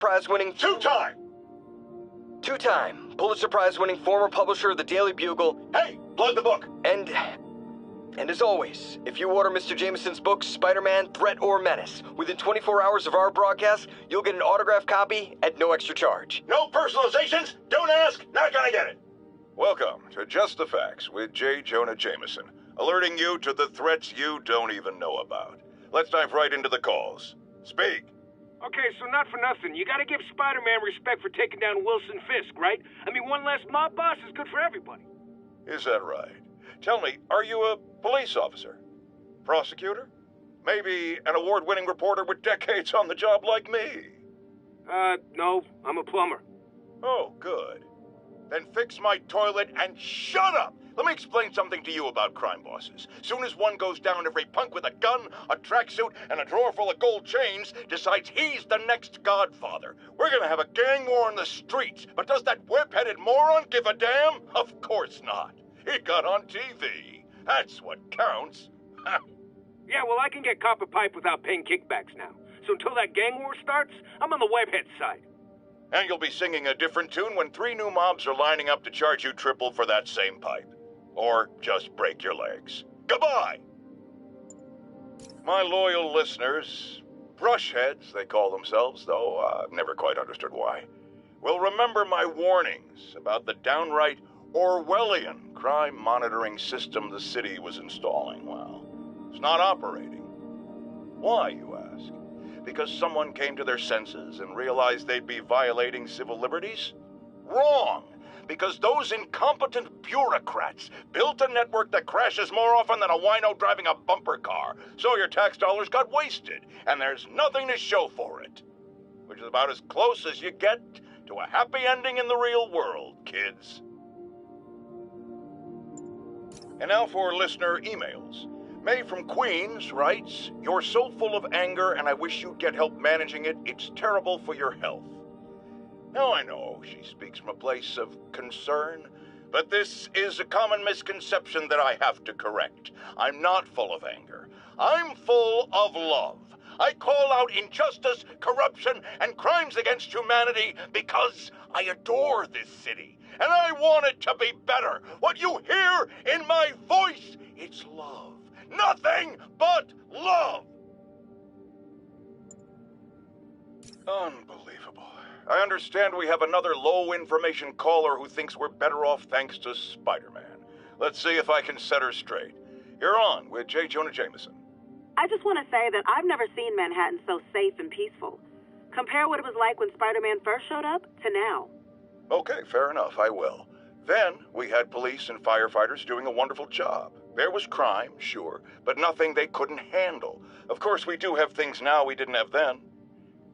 Prize-winning... Two-time Pulitzer Prize-winning former publisher of the Daily Bugle. Hey, plug the book. And as always, if you order Mr. Jameson's book, Spider-Man, Threat or Menace, within 24 hours of our broadcast, you'll get an autographed copy at no extra charge. No personalizations, don't ask, not gonna get it. Welcome to Just the Facts with J. Jonah Jameson, alerting you to the threats you don't even know about. Let's dive right into the calls. Speak. Okay, so not for nothing, you gotta give Spider-Man respect for taking down Wilson Fisk, right? I mean, one less mob boss is good for everybody. Is that right? Tell me, are you a police officer? Prosecutor? Maybe an award-winning reporter with decades on the job like me? No, I'm a plumber. Oh, good. Then fix my toilet and shut up! Let me explain something to you about crime bosses. Soon as one goes down, every punk with a gun, a tracksuit, and a drawer full of gold chains decides he's the next godfather. We're gonna have a gang war in the streets, but does that whip-headed moron give a damn? Of course not. He got on TV. That's what counts. Yeah, well, I can get copper pipe without paying kickbacks now. So until that gang war starts, I'm on the webhead side. And you'll be singing a different tune when 3 new mobs are lining up to charge you triple for that same pipe. Or just break your legs. Goodbye! My loyal listeners, brushheads they call themselves, though I've never quite understood why, will remember my warnings about the downright Orwellian crime monitoring system the city was installing. Well, it's not operating. Why, you ask? Because someone came to their senses and realized they'd be violating civil liberties? Wrong! Because those incompetent bureaucrats built a network that crashes more often than a wino driving a bumper car. So your tax dollars got wasted, and there's nothing to show for it. Which is about as close as you get to a happy ending in the real world, kids. And now for listener emails. May from Queens writes, "You're so full of anger and I wish you'd get help managing it. It's terrible for your health." Now I know she speaks from a place of concern, but this is a common misconception that I have to correct. I'm not full of anger. I'm full of love. I call out injustice, corruption, and crimes against humanity because I adore this city, and I want it to be better. What you hear in my voice, it's love. Nothing but love. Unbelievable. I understand we have another low-information caller who thinks we're better off thanks to Spider-Man. Let's see if I can set her straight. You're on with J. Jonah Jameson. I just want to say that I've never seen Manhattan so safe and peaceful. Compare what it was like when Spider-Man first showed up to now. Okay, fair enough, I will. Then we had police and firefighters doing a wonderful job. There was crime, sure, but nothing they couldn't handle. Of course, we do have things now we didn't have then.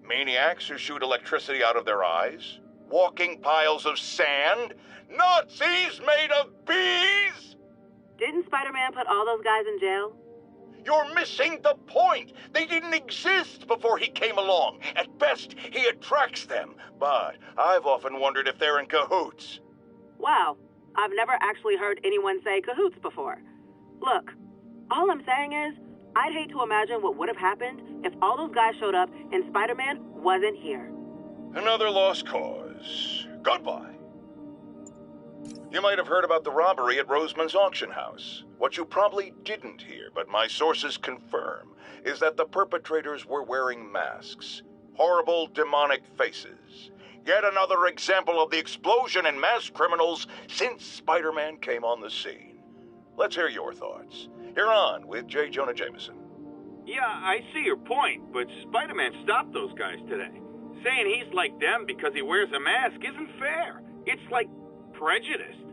Maniacs who shoot electricity out of their eyes, walking piles of sand, Nazis made of bees! Didn't Spider-Man put all those guys in jail? You're missing the point. They didn't exist before he came along. At best, he attracts them. But I've often wondered if they're in cahoots. Wow, I've never actually heard anyone say cahoots before. Look, all I'm saying is, I'd hate to imagine what would have happened if all those guys showed up and Spider-Man wasn't here. Another lost cause. Goodbye. You might have heard about the robbery at Roseman's auction house. What you probably didn't hear, but my sources confirm, is that the perpetrators were wearing masks. Horrible, demonic faces. Yet another example of the explosion in mass criminals since Spider-Man came on the scene. Let's hear your thoughts. You're on with J. Jonah Jameson. Yeah, I see your point, but Spider-Man stopped those guys today. Saying he's like them because he wears a mask isn't fair. It's like prejudiced.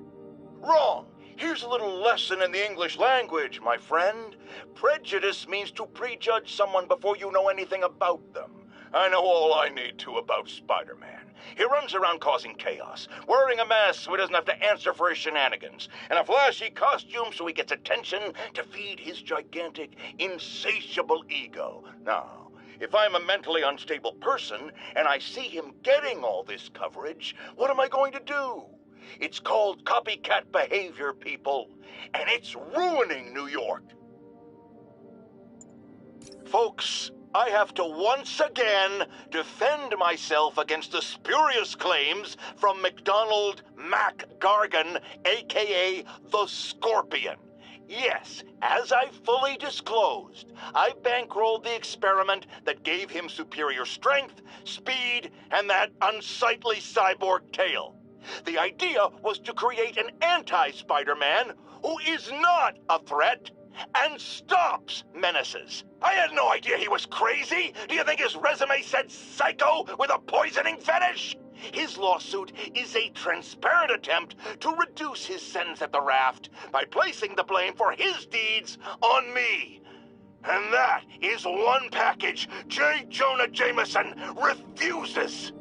Wrong. Here's a little lesson in the English language, my friend. Prejudice means to prejudge someone before you know anything about them. I know all I need to about Spider-Man. He runs around causing chaos, wearing a mask so he doesn't have to answer for his shenanigans, and a flashy costume so he gets attention to feed his gigantic, insatiable ego. Now, if I'm a mentally unstable person and I see him getting all this coverage, what am I going to do? It's called copycat behavior, people, and it's ruining New York. Folks, I have to once again defend myself against the spurious claims from McDonald Mac Gargan, a.k.a. the Scorpion. Yes, as I fully disclosed, I bankrolled the experiment that gave him superior strength, speed, and that unsightly cyborg tail. The idea was to create an anti-Spider-Man who is not a threat and stops menaces. I had no idea he was crazy. Do you think his resume said psycho with a poisoning fetish? His lawsuit is a transparent attempt to reduce his sentence at the raft by placing the blame for his deeds on me. And that is one package J. Jonah Jameson refuses.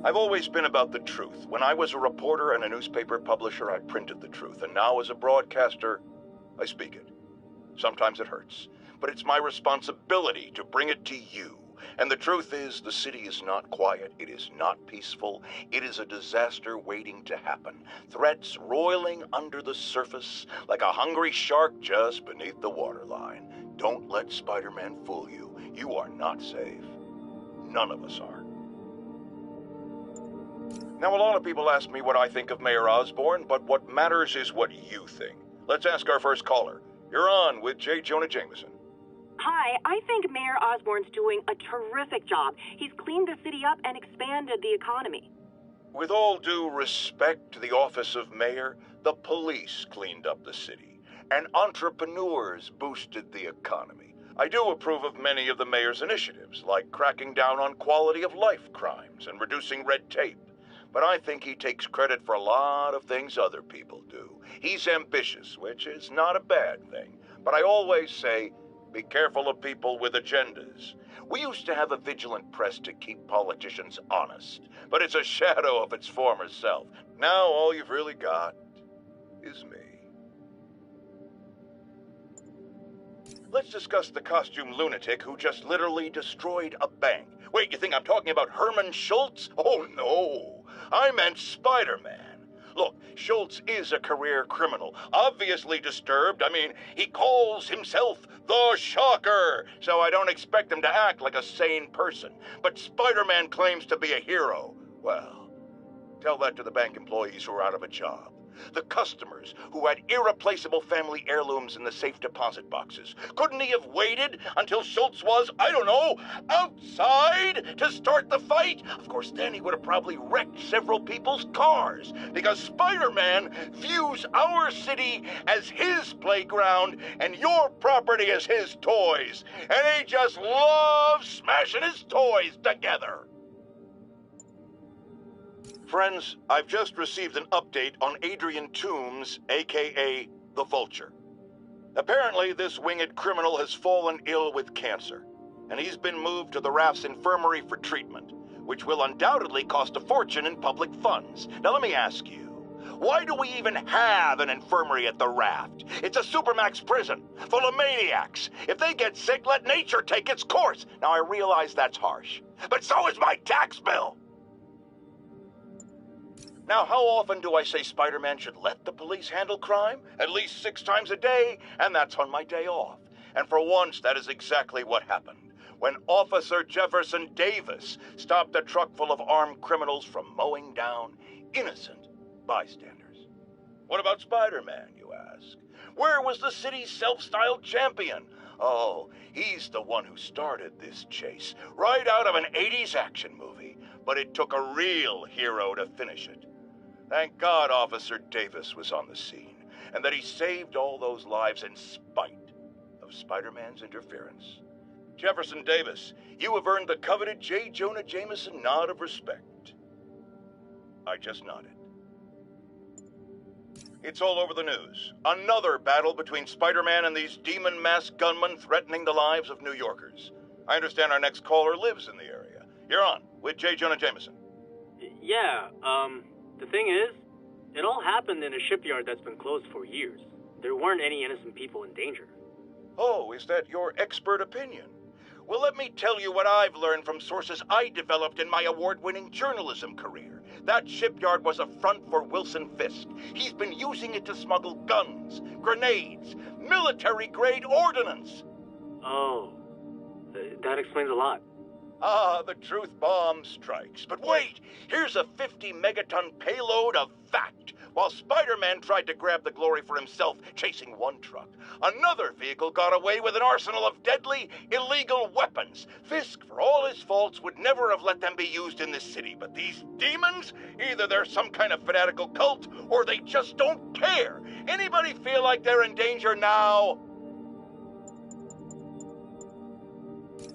I've always been about the truth. When I was a reporter and a newspaper publisher, I printed the truth. And now as a broadcaster, I speak it. Sometimes it hurts, but it's my responsibility to bring it to you. And the truth is, the city is not quiet. It is not peaceful. It is a disaster waiting to happen. Threats roiling under the surface like a hungry shark just beneath the waterline. Don't let Spider-Man fool you. You are not safe. None of us are. Now, a lot of people ask me what I think of Mayor Osborn, but what matters is what you think. Let's ask our first caller. You're on with J. Jonah Jameson. Hi, I think Mayor Osborn's doing a terrific job. He's cleaned the city up and expanded the economy. With all due respect to the office of mayor, the police cleaned up the city, and entrepreneurs boosted the economy. I do approve of many of the mayor's initiatives, like cracking down on quality of life crimes and reducing red tape. But I think he takes credit for a lot of things other people do. He's ambitious, which is not a bad thing. But I always say, be careful of people with agendas. We used to have a vigilant press to keep politicians honest, but it's a shadow of its former self. Now all you've really got is me. Let's discuss the costume lunatic who just literally destroyed a bank. Wait, you think I'm talking about Herman Schultz? Oh, no. I meant Spider-Man. Look, Schultz is a career criminal, obviously disturbed. I mean, he calls himself the Shocker, so I don't expect him to act like a sane person. But Spider-Man claims to be a hero. Well, tell that to the bank employees who are out of a job. The customers who had irreplaceable family heirlooms in the safe deposit boxes. Couldn't he have waited until Schultz was, I don't know, outside to start the fight? Of course, then he would have probably wrecked several people's cars, because Spider-Man views our city as his playground and your property as his toys. And he just loves smashing his toys together. Friends, I've just received an update on Adrian Toombs, a.k.a. the Vulture. Apparently, this winged criminal has fallen ill with cancer, and he's been moved to the Raft's infirmary for treatment, which will undoubtedly cost a fortune in public funds. Now, let me ask you, why do we even have an infirmary at the Raft? It's a supermax prison, full of maniacs. If they get sick, let nature take its course. Now, I realize that's harsh, but so is my tax bill. Now, how often do I say Spider-Man should let the police handle crime? At least 6 times a day, and that's on my day off. And for once, that is exactly what happened. When Officer Jefferson Davis stopped a truck full of armed criminals from mowing down innocent bystanders. What about Spider-Man, you ask? Where was the city's self-styled champion? Oh, he's the one who started this chase, right out of an 80s action movie. But it took a real hero to finish it. Thank God Officer Davis was on the scene, and that he saved all those lives in spite of Spider-Man's interference. Jefferson Davis, you have earned the coveted J. Jonah Jameson nod of respect. I just nodded. It's all over the news. Another battle between Spider-Man and these demon-masked gunmen threatening the lives of New Yorkers. I understand our next caller lives in the area. You're on with J. Jonah Jameson. Yeah, the thing is, it all happened in a shipyard that's been closed for years. There weren't any innocent people in danger. Oh, is that your expert opinion? Well, let me tell you what I've learned from sources I developed in my award-winning journalism career. That shipyard was a front for Wilson Fisk. He's been using it to smuggle guns, grenades, military-grade ordnance. Oh, that explains a lot. Ah, the truth bomb strikes. But wait, here's a 50-megaton payload of fact. While Spider-Man tried to grab the glory for himself chasing one truck, another vehicle got away with an arsenal of deadly, illegal weapons. Fisk, for all his faults, would never have let them be used in this city. But these demons, either they're some kind of fanatical cult, or they just don't care. Anybody feel like they're in danger now?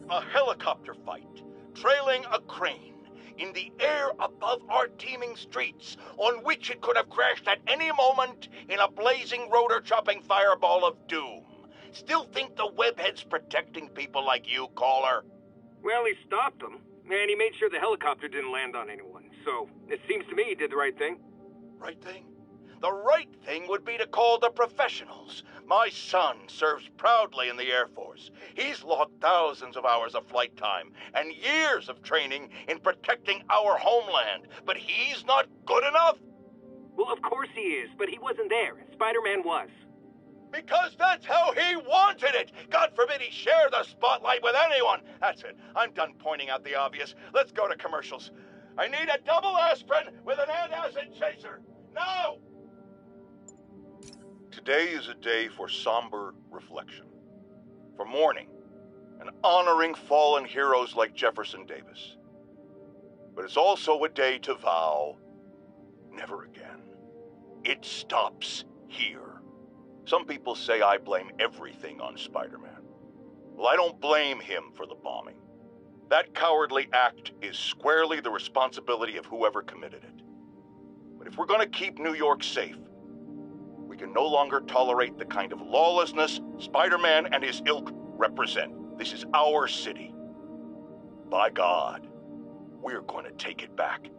A helicopter fight, trailing a crane, in the air above our teeming streets, on which it could have crashed at any moment in a blazing rotor-chopping fireball of doom. Still think the webhead's protecting people like you, caller? Well, he stopped them, and he made sure the helicopter didn't land on anyone. So, it seems to me he did the right thing. Right thing? The right thing would be to call the professionals. My son serves proudly in the Air Force. He's logged thousands of hours of flight time and years of training in protecting our homeland. But he's not good enough? Well, of course he is, but he wasn't there. Spider-Man was. Because that's how he wanted it. God forbid he share the spotlight with anyone. That's it. I'm done pointing out the obvious. Let's go to commercials. I need a double aspirin with an antacid chaser. Now! Today is a day for somber reflection, for mourning, and honoring fallen heroes like Jefferson Davis. But it's also a day to vow, never again. It stops here. Some people say I blame everything on Spider-Man. Well, I don't blame him for the bombing. That cowardly act is squarely the responsibility of whoever committed it. But if we're going to keep New York safe, we can no longer tolerate the kind of lawlessness Spider-Man and his ilk represent. This is our city. By God, we're going to take it back.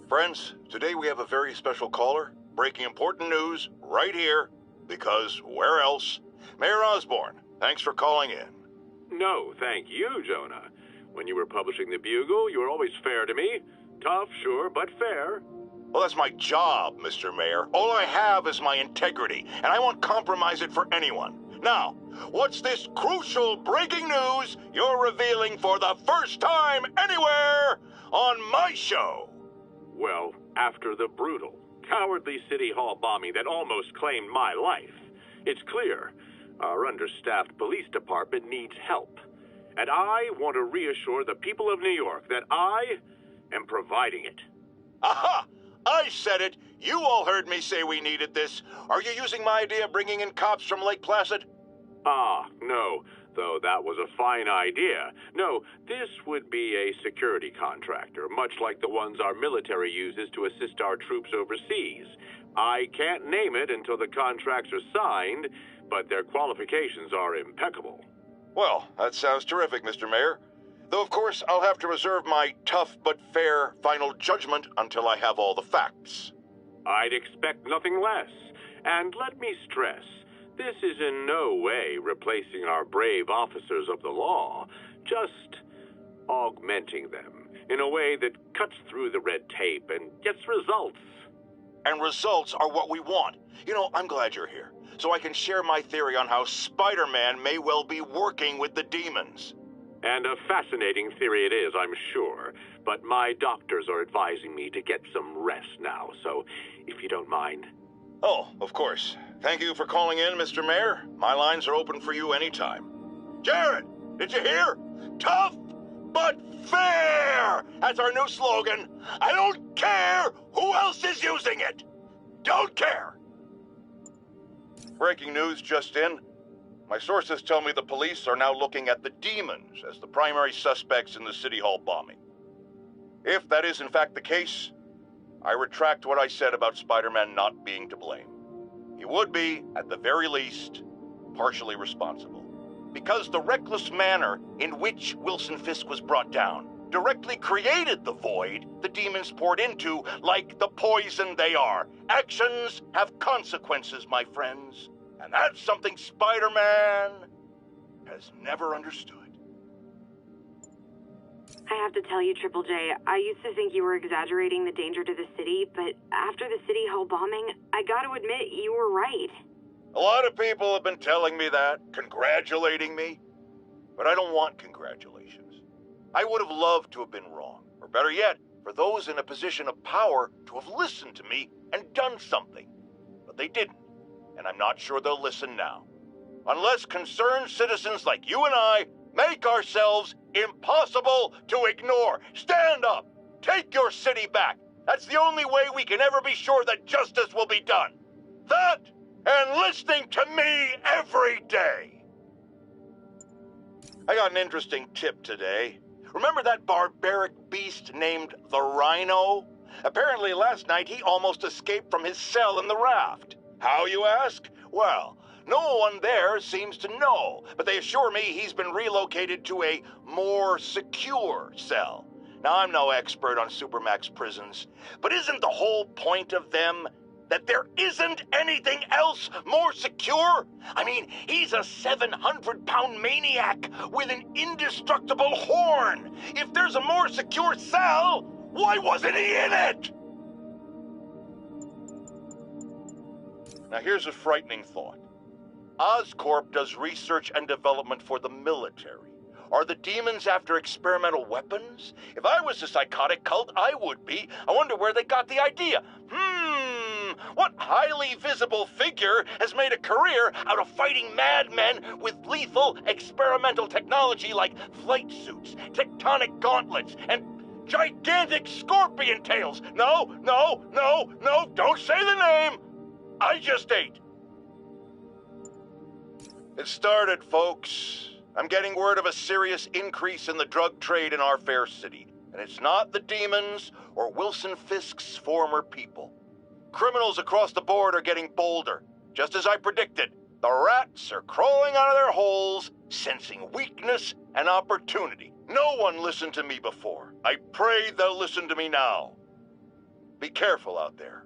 Friends, today we have a very special caller, breaking important news right here, because where else? Mayor Osborne, thanks for calling in. No, thank you, Jonah. When you were publishing the Bugle, you were always fair to me. Tough, sure, but fair. Well, that's my job, Mr. Mayor. All I have is my integrity, and I won't compromise it for anyone. Now, what's this crucial breaking news you're revealing for the first time anywhere on my show? Well, after the brutal, cowardly City Hall bombing that almost claimed my life, it's clear our understaffed police department needs help. And I want to reassure the people of New York that I am providing it. Aha! I said it! You all heard me say we needed this. Are you using my idea of bringing in cops from Lake Placid? Ah, no, though that was a fine idea. No, this would be a security contractor, much like the ones our military uses to assist our troops overseas. I can't name it until the contracts are signed, but their qualifications are impeccable. Well, that sounds terrific, Mr. Mayor. Though, of course, I'll have to reserve my tough but fair final judgment until I have all the facts. I'd expect nothing less. And let me stress, this is in no way replacing our brave officers of the law, just augmenting them in a way that cuts through the red tape and gets results. And results are what we want. You know, I'm glad you're here, so I can share my theory on how Spider-Man may well be working with the demons. And a fascinating theory it is, I'm sure. But my doctors are advising me to get some rest now, so if you don't mind. Oh, of course. Thank you for calling in, Mr. Mayor. My lines are open for you anytime. Jared, did you hear? Tough but fair! That's our new slogan. I don't care who else is using it. Don't care. Breaking news just in. My sources tell me the police are now looking at the demons as the primary suspects in the City Hall bombing. If that is in fact the case, I retract what I said about Spider-Man not being to blame. He would be, at the very least, partially responsible. Because the reckless manner in which Wilson Fisk was brought down directly created the void the demons poured into, like the poison they are. Actions have consequences, my friends. And that's something Spider-Man has never understood. I have to tell you, Triple J, I used to think you were exaggerating the danger to the city, but after the City Hall bombing, I gotta admit, you were right. A lot of people have been telling me that, congratulating me. But I don't want congratulations. I would have loved to have been wrong. Or better yet, for those in a position of power to have listened to me and done something. But they didn't, and I'm not sure they'll listen now. Unless concerned citizens like you and I make ourselves impossible to ignore. Stand up! Take your city back! That's the only way we can ever be sure that justice will be done. That, and listening to me every day. I got an interesting tip today. Remember that barbaric beast named the Rhino? Apparently last night he almost escaped from his cell in the raft. How, you ask? Well, no one there seems to know, but they assure me he's been relocated to a more secure cell. Now, I'm no expert on Supermax prisons, but isn't the whole point of them that there isn't anything else more secure? I mean, he's a 700-pound maniac with an indestructible horn. If there's a more secure cell, why wasn't he in it? Now, here's a frightening thought. Oscorp does research and development for the military. Are the demons after experimental weapons? If I was a psychotic cult, I would be. I wonder where they got the idea. What highly visible figure has made a career out of fighting madmen with lethal experimental technology like flight suits, tectonic gauntlets, and gigantic scorpion tails? No, don't say the name. I just ate. It started, folks. I'm getting word of a serious increase in the drug trade in our fair city. And it's not the demons or Wilson Fisk's former people. Criminals across the board are getting bolder. Just as I predicted, the rats are crawling out of their holes, sensing weakness and opportunity. No one listened to me before. I pray they'll listen to me now. Be careful out there.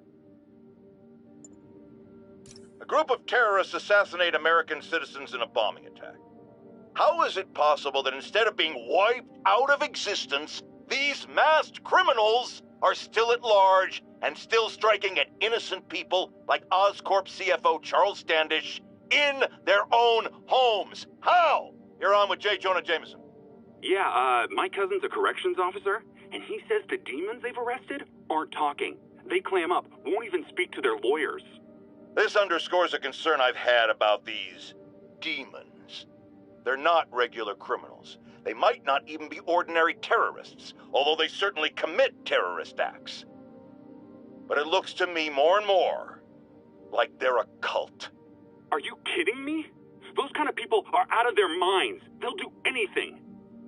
A group of terrorists assassinate American citizens in a bombing attack. How is it possible that instead of being wiped out of existence, these masked criminals are still at large and still striking at innocent people like Oscorp CFO Charles Standish in their own homes? How? You're on with J. Jonah Jameson. Yeah, my cousin's a corrections officer, and he says the demons they've arrested aren't talking. They clam up, won't even speak to their lawyers. This underscores a concern I've had about these demons. They're not regular criminals. They might not even be ordinary terrorists, although they certainly commit terrorist acts. But it looks to me more and more like they're a cult. Are you kidding me? Those kind of people are out of their minds. They'll do anything.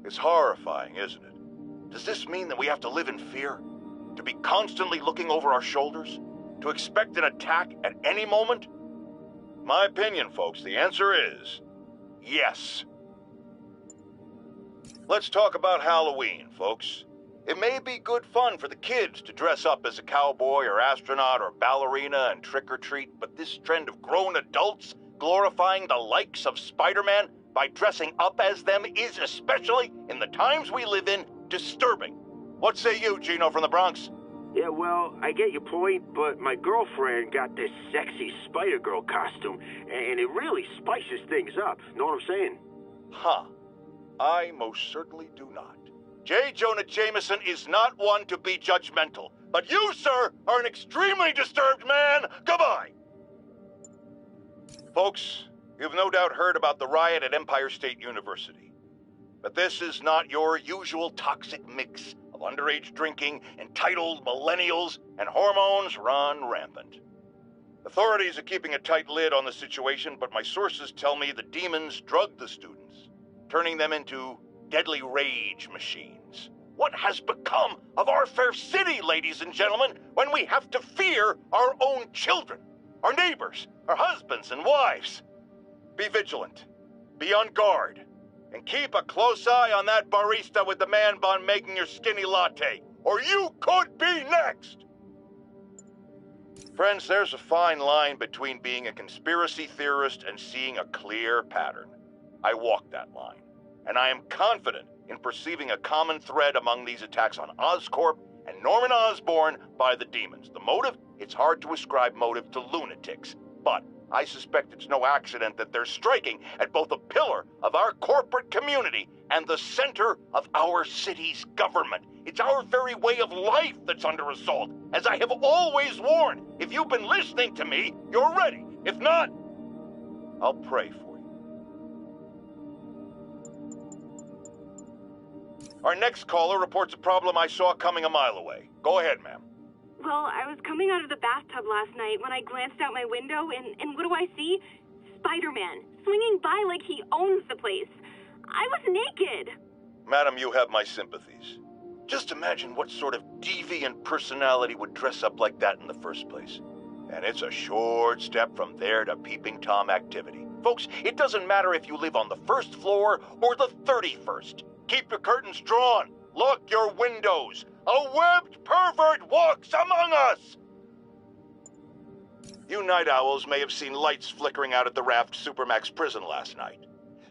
It's horrifying, isn't it? Does this mean that we have to live in fear? To be constantly looking over our shoulders? To expect an attack at any moment? My opinion, folks, the answer is yes. Let's talk about Halloween, folks. It may be good fun for the kids to dress up as a cowboy or astronaut or ballerina and trick-or-treat, but this trend of grown adults glorifying the likes of Spiderman by dressing up as them is, especially in the times we live in, disturbing. What say you, Gino from the Bronx? Yeah, well, I get your point, but my girlfriend got this sexy Spider-Girl costume, and it really spices things up. Know what I'm saying? Huh. I most certainly do not. J. Jonah Jameson is not one to be judgmental, but you, sir, are an extremely disturbed man. Goodbye. Folks, you've no doubt heard about the riot at Empire State University. But this is not your usual toxic mix of underage drinking, entitled millennials, and hormones run rampant. Authorities are keeping a tight lid on the situation, but my sources tell me the demons drugged the students, turning them into deadly rage machines. What has become of our fair city, ladies and gentlemen, when we have to fear our own children, our neighbors, our husbands and wives? Be vigilant, be on guard, and keep a close eye on that barista with the man bun making your skinny latte, or you could be next! Friends, there's a fine line between being a conspiracy theorist and seeing a clear pattern. I walk that line, and I am confident in perceiving a common thread among these attacks on Oscorp and Norman Osborn by the demons. The motive? It's hard to ascribe motive to lunatics, but I suspect it's no accident that they're striking at both a pillar of our corporate community and the center of our city's government. It's our very way of life that's under assault. As I have always warned, if you've been listening to me, you're ready. If not, I'll pray for you. Our next caller reports a problem I saw coming a mile away. Go ahead, ma'am. Well, I was coming out of the bathtub last night when I glanced out my window, and what do I see? Spiderman, swinging by like he owns the place. I was naked. Madam, you have my sympathies. Just imagine what sort of deviant personality would dress up like that in the first place. And it's a short step from there to peeping Tom activity. Folks, it doesn't matter if you live on the first floor or the 31st. Keep your curtains drawn. Lock your windows. A webbed pervert walks among us! You night owls may have seen lights flickering out at the Raft Supermax prison last night.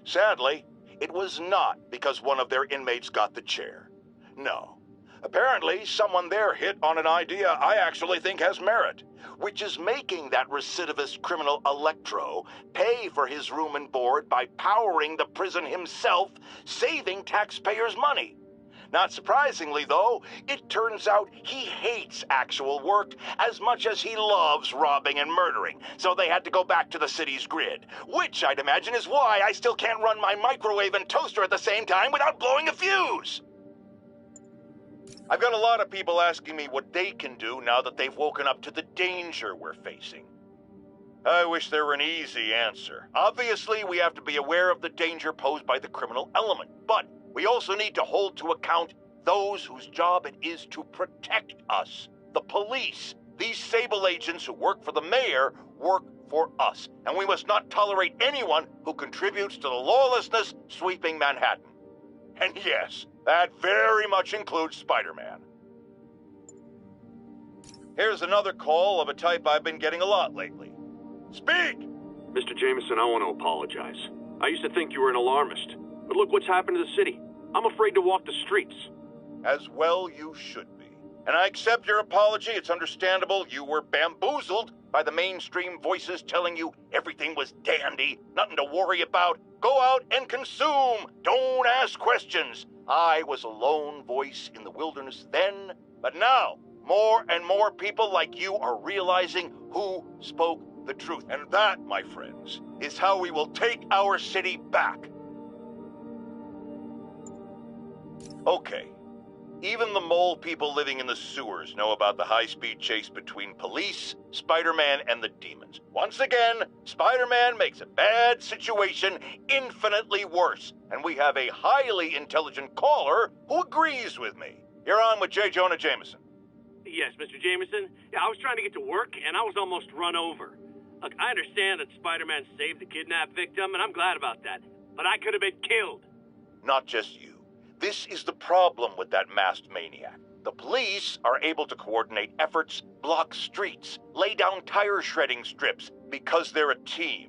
Sadly, it was not because one of their inmates got the chair. No. Apparently, someone there hit on an idea I actually think has merit, which is making that recidivist criminal Electro pay for his room and board by powering the prison himself, saving taxpayers' money. Not surprisingly, though, it turns out he hates actual work as much as he loves robbing and murdering, so they had to go back to the city's grid, which I'd imagine is why I still can't run my microwave and toaster at the same time without blowing a fuse. I've got a lot of people asking me what they can do now that they've woken up to the danger we're facing. I wish there were an easy answer. Obviously, we have to be aware of the danger posed by the criminal element, but we also need to hold to account those whose job it is to protect us. The police. These Sable agents who work for the mayor work for us, and we must not tolerate anyone who contributes to the lawlessness sweeping Manhattan. And yes, that very much includes Spider-Man. Here's another call of a type I've been getting a lot lately. Speak! Mr. Jameson, I want to apologize. I used to think you were an alarmist, but look what's happened to the city. I'm afraid to walk the streets. As well you should be. And I accept your apology. It's understandable you were bamboozled by the mainstream voices telling you everything was dandy, nothing to worry about. Go out and consume. Don't ask questions. I was a lone voice in the wilderness then, but now more and more people like you are realizing who spoke the truth. And that, my friends, is how we will take our city back. Okay, even the mole people living in the sewers know about the high-speed chase between police, Spider-Man, and the demons. Once again, Spider-Man makes a bad situation infinitely worse, and we have a highly intelligent caller who agrees with me. You're on with JJJ Jameson. Yes, Mr. Jameson. Yeah, I was trying to get to work, and I was almost run over. Look, I understand that Spider-Man saved the kidnapped victim, and I'm glad about that. But I could have been killed. Not just you. This is the problem with that masked maniac. The police are able to coordinate efforts, block streets, lay down tire shredding strips, because they're a team.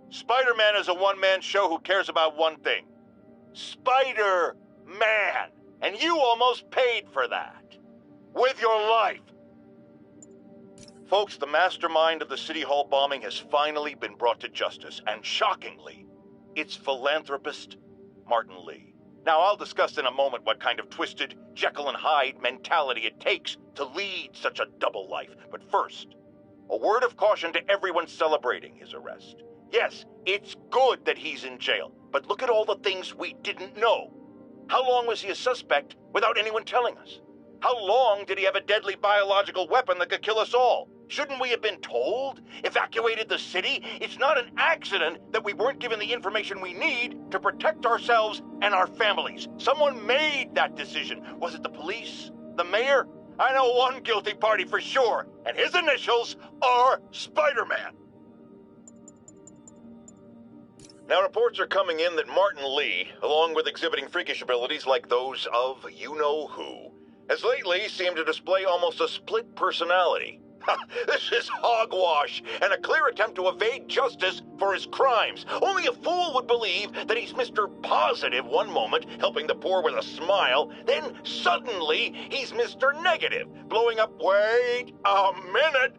Spider-Man is a one-man show who cares about one thing. Spider-Man! And you almost paid for that. With your life. Folks, the mastermind of the City Hall bombing has finally been brought to justice, and shockingly, it's philanthropist Martin Lee. Now, I'll discuss in a moment what kind of twisted Jekyll and Hyde mentality it takes to lead such a double life. But first, a word of caution to everyone celebrating his arrest. Yes, it's good that he's in jail, but look at all the things we didn't know. How long was he a suspect without anyone telling us? How long did he have a deadly biological weapon that could kill us all? Shouldn't we have been told? Evacuated the city? It's not an accident that we weren't given the information we need to protect ourselves and our families. Someone made that decision. Was it the police? The mayor? I know one guilty party for sure, and his initials are Spider-Man. Now, reports are coming in that Martin Lee, along with exhibiting freakish abilities like those of you-know-who, has lately seemed to display almost a split personality. This is hogwash and a clear attempt to evade justice for his crimes. Only a fool would believe that he's Mr. Positive one moment, helping the poor with a smile, then suddenly he's Mr. Negative, blowing up. Wait a minute,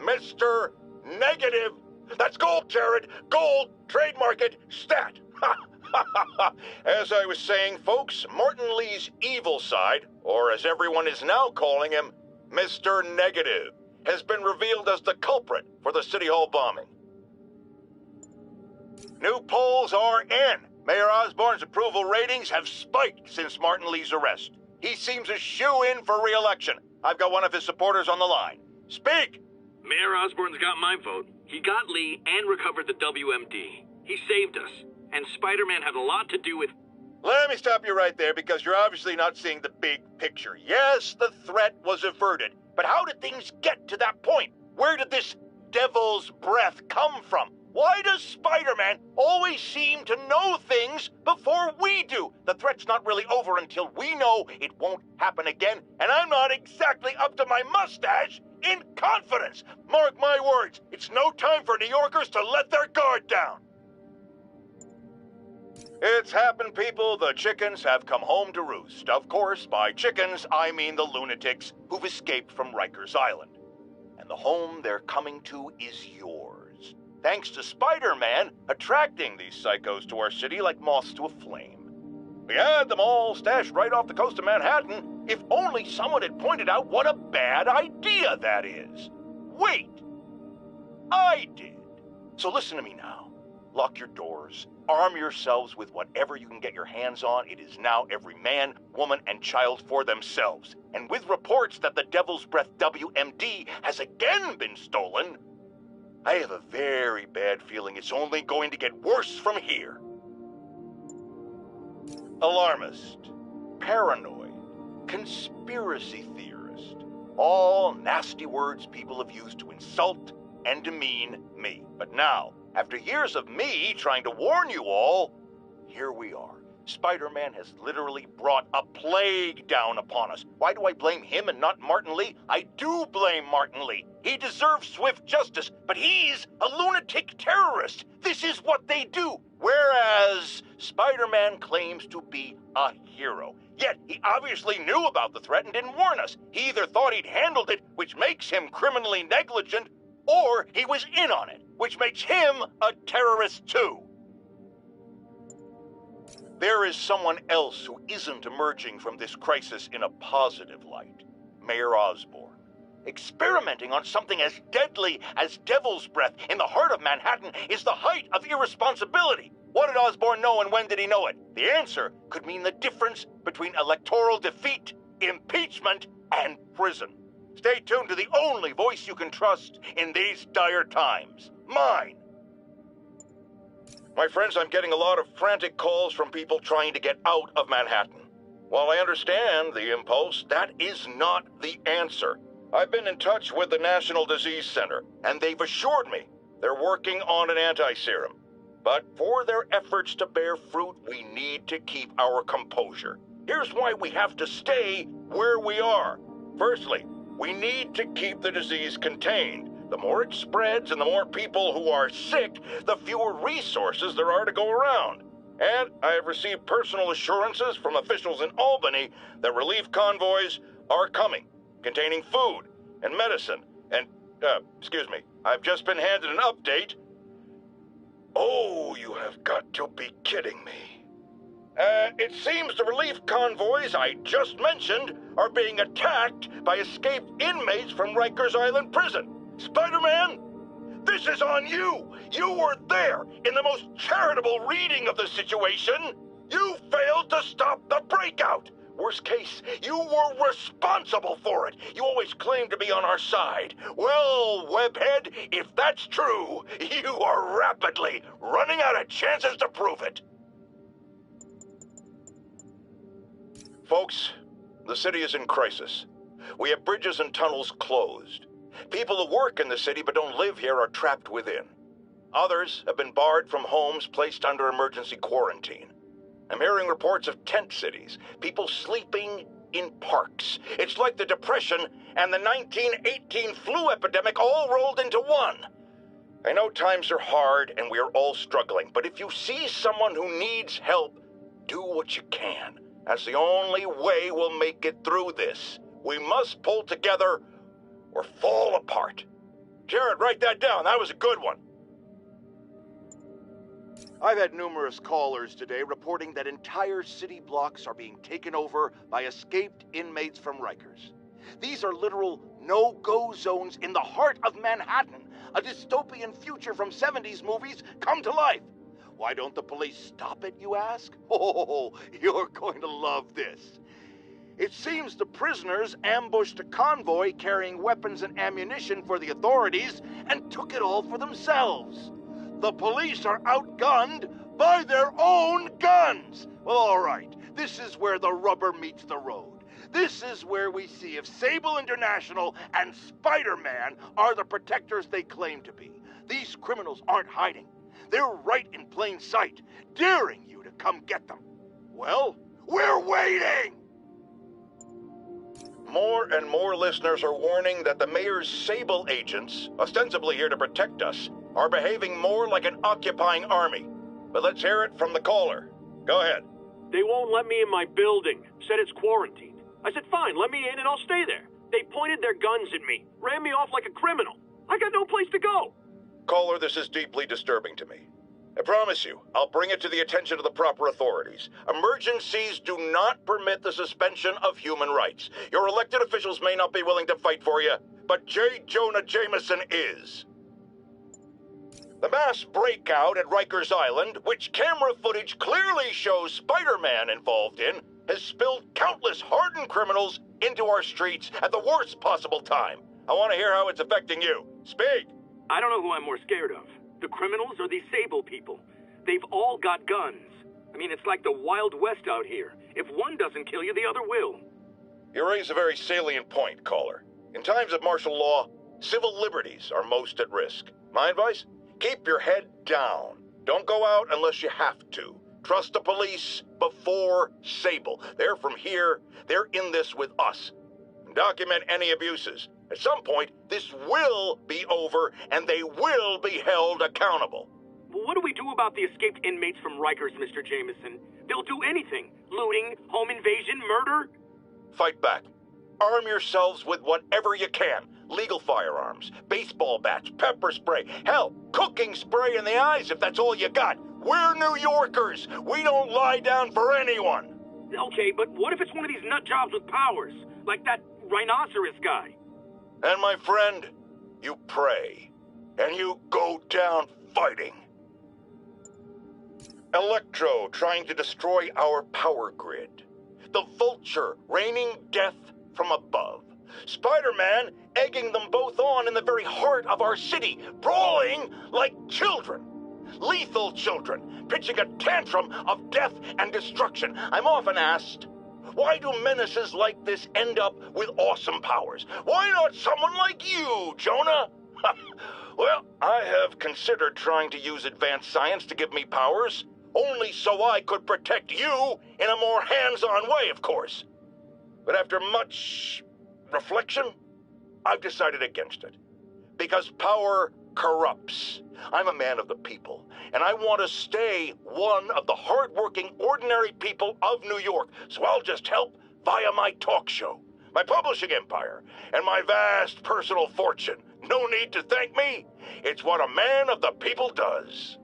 Mr. Negative. That's gold, Jared. Gold. Trademark it. Stat. As I was saying, folks, Martin Lee's evil side, or as everyone is now calling him, Mr. Negative, has been revealed as the culprit for the City Hall bombing. New polls are in. Mayor Osborne's approval ratings have spiked since Martin Lee's arrest. He seems a shoo-in for re-election. I've got one of his supporters on the line. Speak! Mayor Osborne's got my vote. He got Lee and recovered the WMD. He saved us. And Spider-Man had a lot to do with... Let me stop you right there, because you're obviously not seeing the big picture. Yes, the threat was averted, but how did things get to that point? Where did this devil's breath come from? Why does Spider-Man always seem to know things before we do? The threat's not really over until we know it won't happen again, and I'm not exactly up to my mustache in confidence. Mark my words, it's no time for New Yorkers to let their guard down. It's happened, people. The chickens have come home to roost. Of course, by chickens, I mean the lunatics who've escaped from Rikers Island. And the home they're coming to is yours. Thanks to Spider-Man attracting these psychos to our city like moths to a flame. We had them all stashed right off the coast of Manhattan, if only someone had pointed out what a bad idea that is. Wait! I did. So listen to me now. Lock your doors. Arm yourselves with whatever you can get your hands on. It is now every man, woman, and child for themselves. And with reports that the Devil's Breath WMD has again been stolen, I have a very bad feeling it's only going to get worse from here. Alarmist, paranoid, conspiracy theorist. All nasty words people have used to insult and demean me. But now, after years of me trying to warn you all, here we are. Spider-Man has literally brought a plague down upon us. Why do I blame him and not Martin Lee? I do blame Martin Lee. He deserves swift justice, but he's a lunatic terrorist. This is what they do. Whereas Spider-Man claims to be a hero. Yet he obviously knew about the threat and didn't warn us. He either thought he'd handled it, which makes him criminally negligent, or he was in on it, which makes him a terrorist too. There is someone else who isn't emerging from this crisis in a positive light. Mayor Osborne. Experimenting on something as deadly as Devil's Breath in the heart of Manhattan is the height of irresponsibility. What did Osborne know and when did he know it? The answer could mean the difference between electoral defeat, impeachment, and prison. Stay tuned to the only voice you can trust in these dire times. Mine. My friends, I'm getting a lot of frantic calls from people trying to get out of Manhattan. While I understand the impulse, that is not the answer. I've been in touch with the National Disease Center, and they've assured me they're working on an anti-serum. But for their efforts to bear fruit, we need to keep our composure. Here's why we have to stay where we are. Firstly, we need to keep the disease contained. The more it spreads and the more people who are sick, the fewer resources there are to go around. And I have received personal assurances from officials in Albany that relief convoys are coming, containing food and medicine. And, I've just been handed an update. Oh, you have got to be kidding me. It seems the relief convoys I just mentioned are being attacked by escaped inmates from Rikers Island Prison. Spider-Man, this is on you. You were there in the most charitable reading of the situation. You failed to stop the breakout. Worst case, you were responsible for it. You always claimed to be on our side. Well, Webhead, if that's true, you are rapidly running out of chances to prove it. Folks, the city is in crisis. We have bridges and tunnels closed. People who work in the city but don't live here are trapped within. Others have been barred from homes placed under emergency quarantine. I'm hearing reports of tent cities, people sleeping in parks. It's like the Depression and the 1918 flu epidemic all rolled into one. I know times are hard and we're all struggling, but if you see someone who needs help, do what you can. That's the only way we'll make it through this. We must pull together or fall apart. Jared, write that down. That was a good one. I've had numerous callers today reporting that entire city blocks are being taken over by escaped inmates from Rikers. These are literal no-go zones in the heart of Manhattan, a dystopian future from 70s movies come to life. Why don't the police stop it, you ask? Oh, you're going to love this. It seems the prisoners ambushed a convoy carrying weapons and ammunition for the authorities and took it all for themselves. The police are outgunned by their own guns. Well, all right, this is where the rubber meets the road. This is where we see if Sable International and Spider-Man are the protectors they claim to be. These criminals aren't hiding. They're right in plain sight, daring you to come get them. Well, we're waiting! More and more listeners are warning that the mayor's Sable agents, ostensibly here to protect us, are behaving more like an occupying army. But let's hear it from the caller. Go ahead. They won't let me in my building. Said it's quarantined. I said, fine, let me in and I'll stay there. They pointed their guns at me, ran me off like a criminal. I got no place to go. Caller, this is deeply disturbing to me. I promise you, I'll bring it to the attention of the proper authorities. Emergencies do not permit the suspension of human rights. Your elected officials may not be willing to fight for you, but J. Jonah Jameson is. The mass breakout at Rikers Island, which camera footage clearly shows Spider-Man involved in, has spilled countless hardened criminals into our streets at the worst possible time. I want to hear how it's affecting you. Speak! I don't know who I'm more scared of. The criminals or these Sable people. They've all got guns. I mean, it's like the Wild West out here. If one doesn't kill you, the other will. You raise a very salient point, caller. In times of martial law, civil liberties are most at risk. My advice? Keep your head down. Don't go out unless you have to. Trust the police before Sable. They're from here. They're in this with us. Document any abuses. At some point, this will be over, and they will be held accountable. Well, what do we do about the escaped inmates from Rikers, Mr. Jameson? They'll do anything. Looting, home invasion, murder. Fight back. Arm yourselves with whatever you can. Legal firearms, baseball bats, pepper spray, hell, cooking spray in the eyes if that's all you got. We're New Yorkers. We don't lie down for anyone. Okay, but what if it's one of these nut jobs with powers? Like that rhinoceros guy? And my friend, you pray, and you go down fighting. Electro trying to destroy our power grid. The Vulture raining death from above. Spider-Man egging them both on in the very heart of our city, brawling like children. Lethal children, pitching a tantrum of death and destruction. I'm often asked, why do menaces like this end up with awesome powers? Why not someone like you, Jonah? Well, I have considered trying to use advanced science to give me powers, only so I could protect you in a more hands-on way, of course. But after much reflection, I've decided against it. Because power corrupts. I'm a man of the people, and I want to stay one of the hard-working, ordinary people of New York, so I'll just help via my talk show, my publishing empire, and my vast personal fortune. No need to thank me. It's what a man of the people does.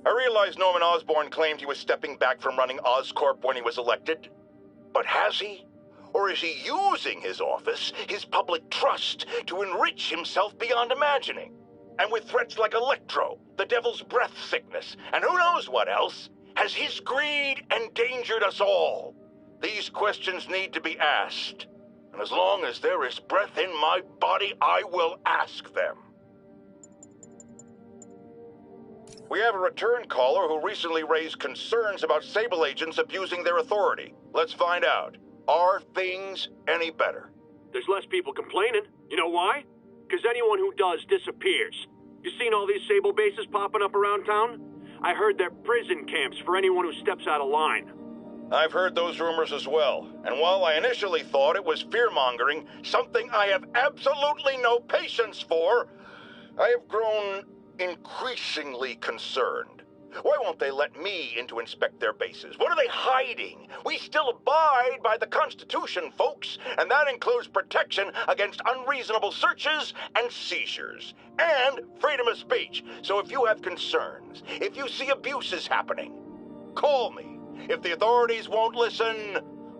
I realize Norman Osborn claimed he was stepping back from running Oscorp when he was elected. But has he? Or is he using his office, his public trust, to enrich himself beyond imagining? And with threats like Electro, the Devil's Breath sickness, and who knows what else, has his greed endangered us all? These questions need to be asked. And as long as there is breath in my body, I will ask them. We have a return caller who recently raised concerns about Sable agents abusing their authority. Let's find out. Are things any better? There's less people complaining. You know why? Because anyone who does disappears. You seen all these Sable bases popping up around town? I heard they're prison camps for anyone who steps out of line. I've heard those rumors as well, and while I initially thought it was fear-mongering, something I have absolutely no patience for, I have grown increasingly concerned. Why won't they let me in to inspect their bases? What are they hiding? We still abide by the Constitution, folks, and that includes protection against unreasonable searches and seizures, and freedom of speech. So if you have concerns, if you see abuses happening, call me. If the authorities won't listen,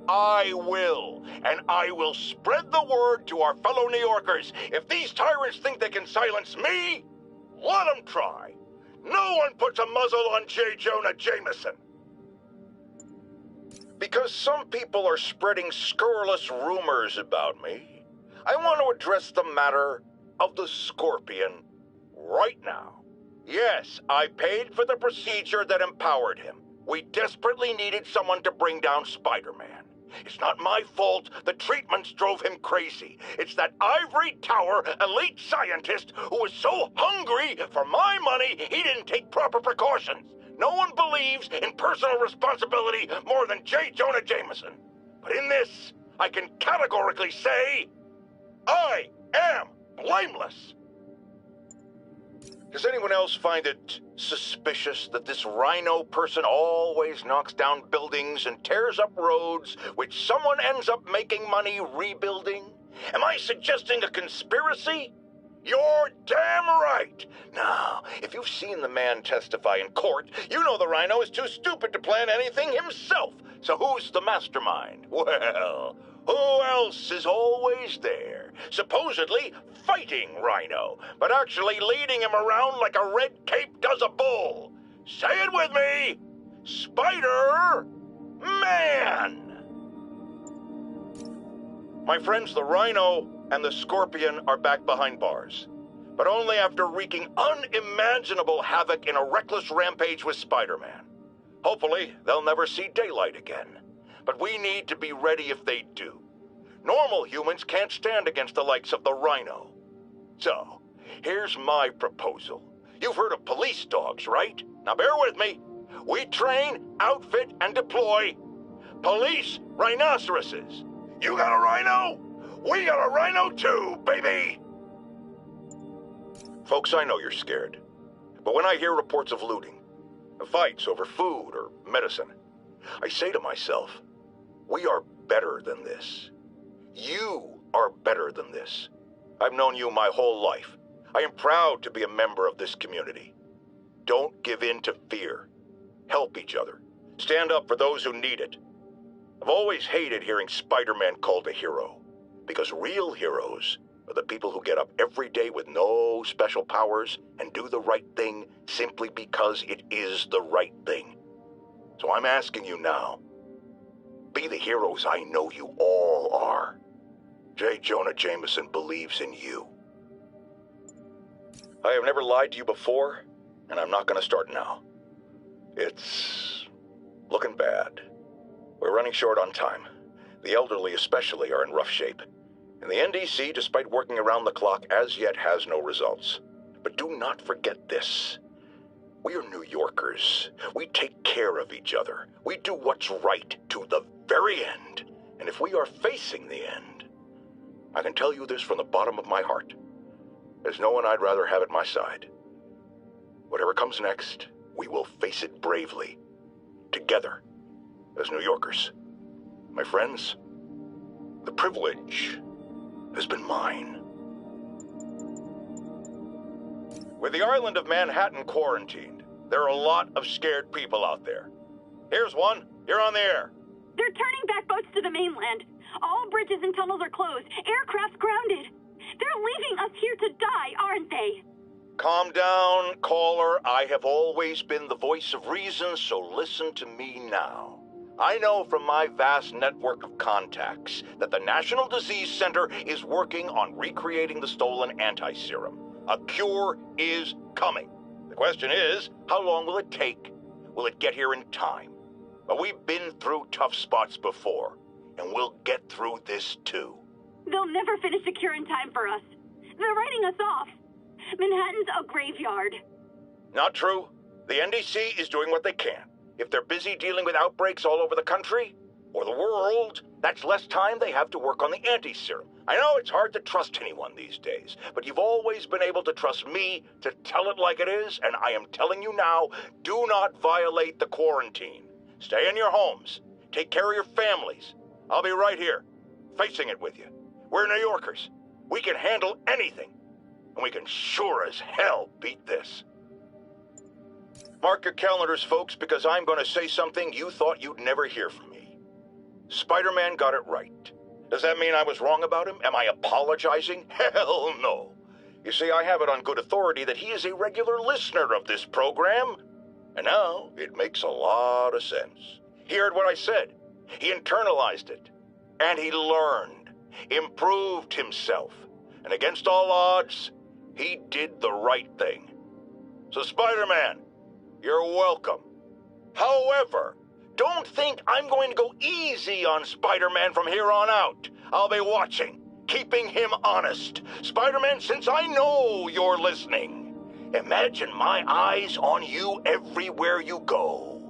I will. And I will spread the word to our fellow New Yorkers. If these tyrants think they can silence me, let them try. No one puts a muzzle on J. Jonah Jameson. Because some people are spreading scurrilous rumors about me, I want to address the matter of the Scorpion right now. Yes, I paid for the procedure that empowered him. We desperately needed someone to bring down Spider-Man. It's not my fault the treatments drove him crazy. It's that ivory tower elite scientist who was so hungry for my money he didn't take proper precautions. No one believes in personal responsibility more than J. Jonah Jameson. But in this, I can categorically say, I am blameless. Does anyone else find it suspicious that this rhino person always knocks down buildings and tears up roads, which someone ends up making money rebuilding? Am I suggesting a conspiracy? You're damn right. Now, if you've seen the man testify in court, you know the rhino is too stupid to plan anything himself. So who's the mastermind? Well, who else is always there? Supposedly fighting Rhino, but actually leading him around like a red cape does a bull. Say it with me! Spider-Man! My friends, the Rhino and the Scorpion are back behind bars, but only after wreaking unimaginable havoc in a reckless rampage with Spider-Man. Hopefully, they'll never see daylight again. But we need to be ready if they do. Normal humans can't stand against the likes of the Rhino. So, here's my proposal. You've heard of police dogs, right? Now bear with me. We train, outfit, and deploy police rhinoceroses. You got a rhino? We got a rhino too, baby! Folks, I know you're scared. But when I hear reports of looting, of fights over food or medicine, I say to myself, we are better than this. You are better than this. I've known you my whole life. I am proud to be a member of this community. Don't give in to fear. Help each other. Stand up for those who need it. I've always hated hearing Spider-Man called a hero, because real heroes are the people who get up every day with no special powers and do the right thing simply because it is the right thing. So I'm asking you now, be the heroes I know you all are. J. Jonah Jameson believes in you. I have never lied to you before, and I'm not going to start now. It's looking bad. We're running short on time. The elderly especially are in rough shape. And the NDC, despite working around the clock, as yet has no results. But do not forget this. We are New Yorkers. We take care of each other. We do what's right to the very end. And if we are facing the end, I can tell you this from the bottom of my heart. There's no one I'd rather have at my side. Whatever comes next, we will face it bravely. Together, as New Yorkers. My friends, the privilege has been mine. With the island of Manhattan quarantined, there are a lot of scared people out there. Here's one. You're on the air. They're turning back boats to the mainland. All bridges and tunnels are closed. Aircraft's grounded. They're leaving us here to die, aren't they? Calm down, caller. I have always been the voice of reason, so listen to me now. I know from my vast network of contacts that the National Disease Center is working on recreating the stolen anti-serum. A cure is coming. The question is, how long will it take? Will it get here in time? But we've been through tough spots before, and we'll get through this too. They'll never finish the cure in time for us. They're writing us off. Manhattan's a graveyard. Not true. The NDC is doing what they can. If they're busy dealing with outbreaks all over the country, or the world, that's less time they have to work on the anti-serum. I know it's hard to trust anyone these days, but you've always been able to trust me to tell it like it is, and I am telling you now, do not violate the quarantine. Stay in your homes. Take care of your families. I'll be right here, facing it with you. We're New Yorkers. We can handle anything, and we can sure as hell beat this. Mark your calendars, folks, because I'm going to say something you thought you'd never hear from me. Spider-Man got it right. Does that mean I was wrong about him? Am I apologizing? Hell no. You see, I have it on good authority that he is a regular listener of this program. And now it makes a lot of sense. He heard what I said. He internalized it. And he learned. Improved himself. And against all odds, he did the right thing. So Spider-Man, you're welcome. However, don't think I'm going to go easy on Spider-Man from here on out. I'll be watching, keeping him honest. Spider-Man, since I know you're listening, imagine my eyes on you everywhere you go.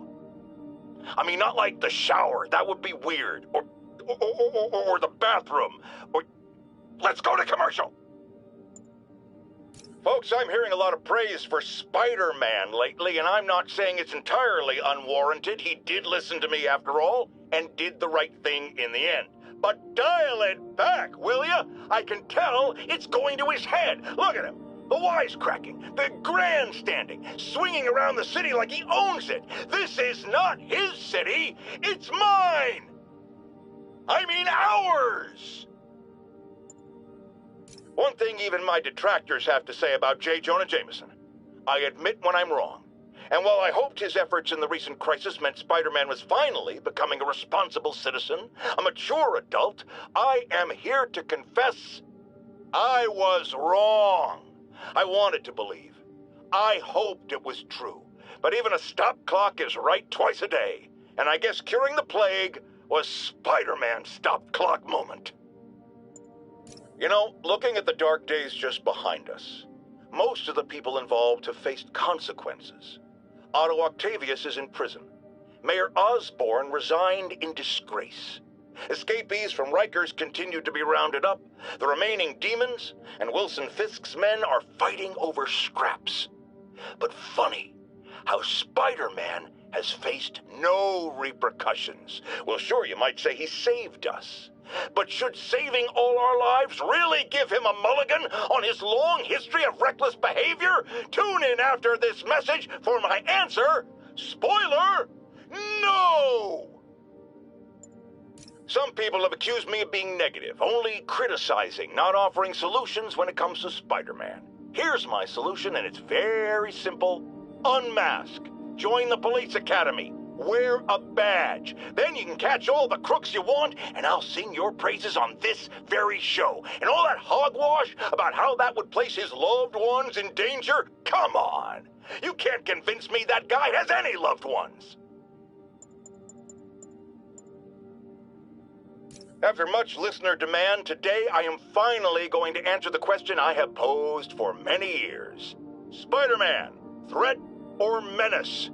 I mean, not like the shower. That would be weird. Or the bathroom. Or let's go to commercial. Folks, I'm hearing a lot of praise for Spider-Man lately, and I'm not saying it's entirely unwarranted. He did listen to me after all, and did the right thing in the end. But dial it back, will ya? I can tell it's going to his head. Look at him. The wisecracking, the grandstanding, swinging around the city like he owns it. This is not his city, it's mine. I mean ours. One thing even my detractors have to say about J. Jonah Jameson. I admit when I'm wrong. And while I hoped his efforts in the recent crisis meant Spider-Man was finally becoming a responsible citizen, a mature adult, I am here to confess I was wrong. I wanted to believe. I hoped it was true. But even a stop clock is right twice a day. And I guess curing the plague was Spider-Man's stop clock moment. You know, looking at the dark days just behind us, most of the people involved have faced consequences. Otto Octavius is in prison. Mayor Osborn resigned in disgrace. Escapees from Rikers continue to be rounded up. The remaining demons and Wilson Fisk's men are fighting over scraps. But funny how Spider-Man has faced no repercussions. Well, sure, you might say he saved us. But should saving all our lives really give him a mulligan on his long history of reckless behavior? Tune in after this message for my answer. Spoiler, no! Some people have accused me of being negative, only criticizing, not offering solutions when it comes to Spider-Man. Here's my solution, and it's very simple. Unmask. Join the police academy. Wear a badge. Then you can catch all the crooks you want, and I'll sing your praises on this very show. And all that hogwash about how that would place his loved ones in danger? Come on. You can't convince me that guy has any loved ones. After much listener demand, today I am finally going to answer the question I have posed for many years. Spider-Man, threat or menace?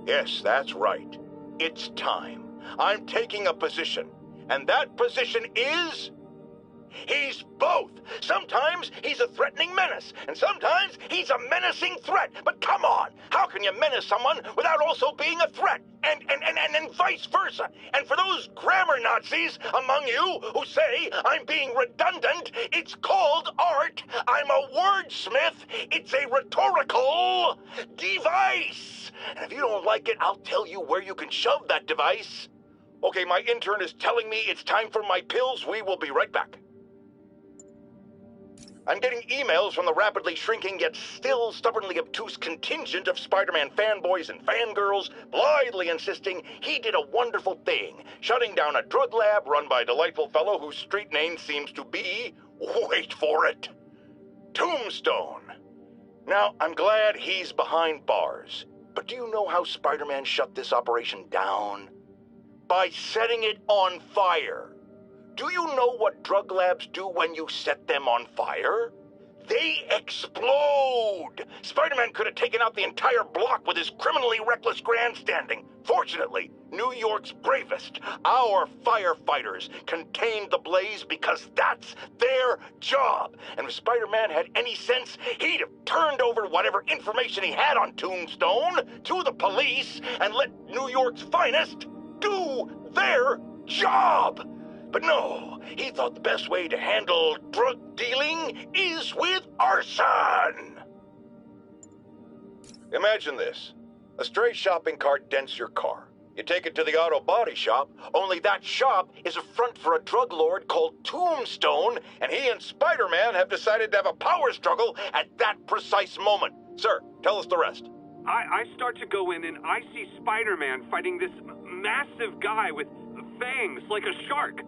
Yes, that's right. It's time. I'm taking a position. And that position is... he's both. Sometimes he's a threatening menace, and sometimes he's a menacing threat. But come on, how can you menace someone without also being a threat? And vice versa. And for those grammar Nazis among you who say I'm being redundant, it's called art. I'm a wordsmith. It's a rhetorical device. And if you don't like it, I'll tell you where you can shove that device. Okay, my intern is telling me it's time for my pills. We will be right back. I'm getting emails from the rapidly shrinking yet still stubbornly obtuse contingent of Spider-Man fanboys and fangirls blithely insisting he did a wonderful thing, shutting down a drug lab run by a delightful fellow whose street name seems to be, wait for it, Tombstone. Now, I'm glad he's behind bars, but do you know how Spider-Man shut this operation down? By setting it on fire. Do you know what drug labs do when you set them on fire? They explode! Spider-Man could have taken out the entire block with his criminally reckless grandstanding. Fortunately, New York's bravest, our firefighters, contained the blaze because that's their job. And if Spider-Man had any sense, he'd have turned over whatever information he had on Tombstone to the police and let New York's finest do their job. But no, he thought the best way to handle drug dealing is with arson. Imagine this. A stray shopping cart dents your car. You take it to the auto body shop, only that shop is a front for a drug lord called Tombstone, and he and Spider-Man have decided to have a power struggle at that precise moment. Sir, tell us the rest. I start to go in and I see Spider-Man fighting this massive guy with fangs like a shark.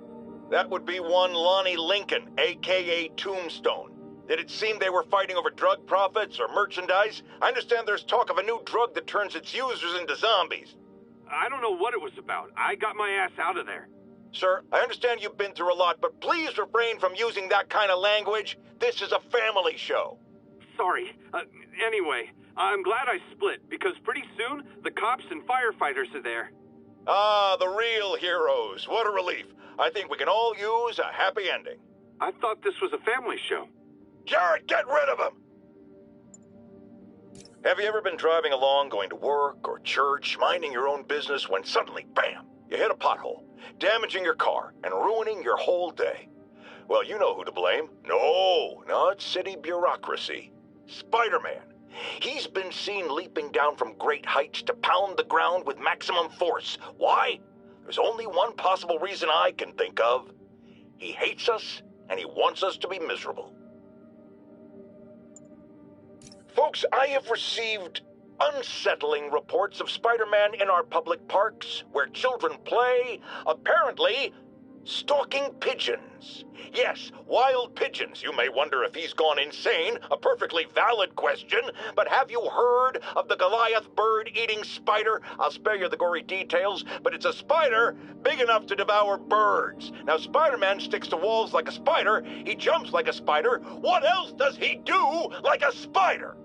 That would be one Lonnie Lincoln, a.k.a. Tombstone. Did it seem they were fighting over drug profits or merchandise? I understand there's talk of a new drug that turns its users into zombies. I don't know what it was about. I got my ass out of there. Sir, I understand you've been through a lot, but please refrain from using that kind of language. This is a family show. Sorry. Anyway, I'm glad I split, because pretty soon the cops and firefighters are there. Ah, the real heroes. What a relief. I think we can all use a happy ending. I thought this was a family show. Jared, get rid of him! Have you ever been driving along, going to work or church, minding your own business, when suddenly, bam, you hit a pothole, damaging your car and ruining your whole day? Well, you know who to blame. No, not city bureaucracy. Spider-Man. He's been seen leaping down from great heights to pound the ground with maximum force. Why? There's only one possible reason I can think of. He hates us, and he wants us to be miserable. Folks, I have received unsettling reports of Spider-Man in our public parks, where children play, apparently stalking pigeons. Yes, wild pigeons. You may wonder if he's gone insane, a perfectly valid question, but have you heard of the Goliath bird-eating spider? I'll spare you the gory details, but it's a spider big enough to devour birds. Now, Spider-Man sticks to walls like a spider, he jumps like a spider. What else does he do like a spider?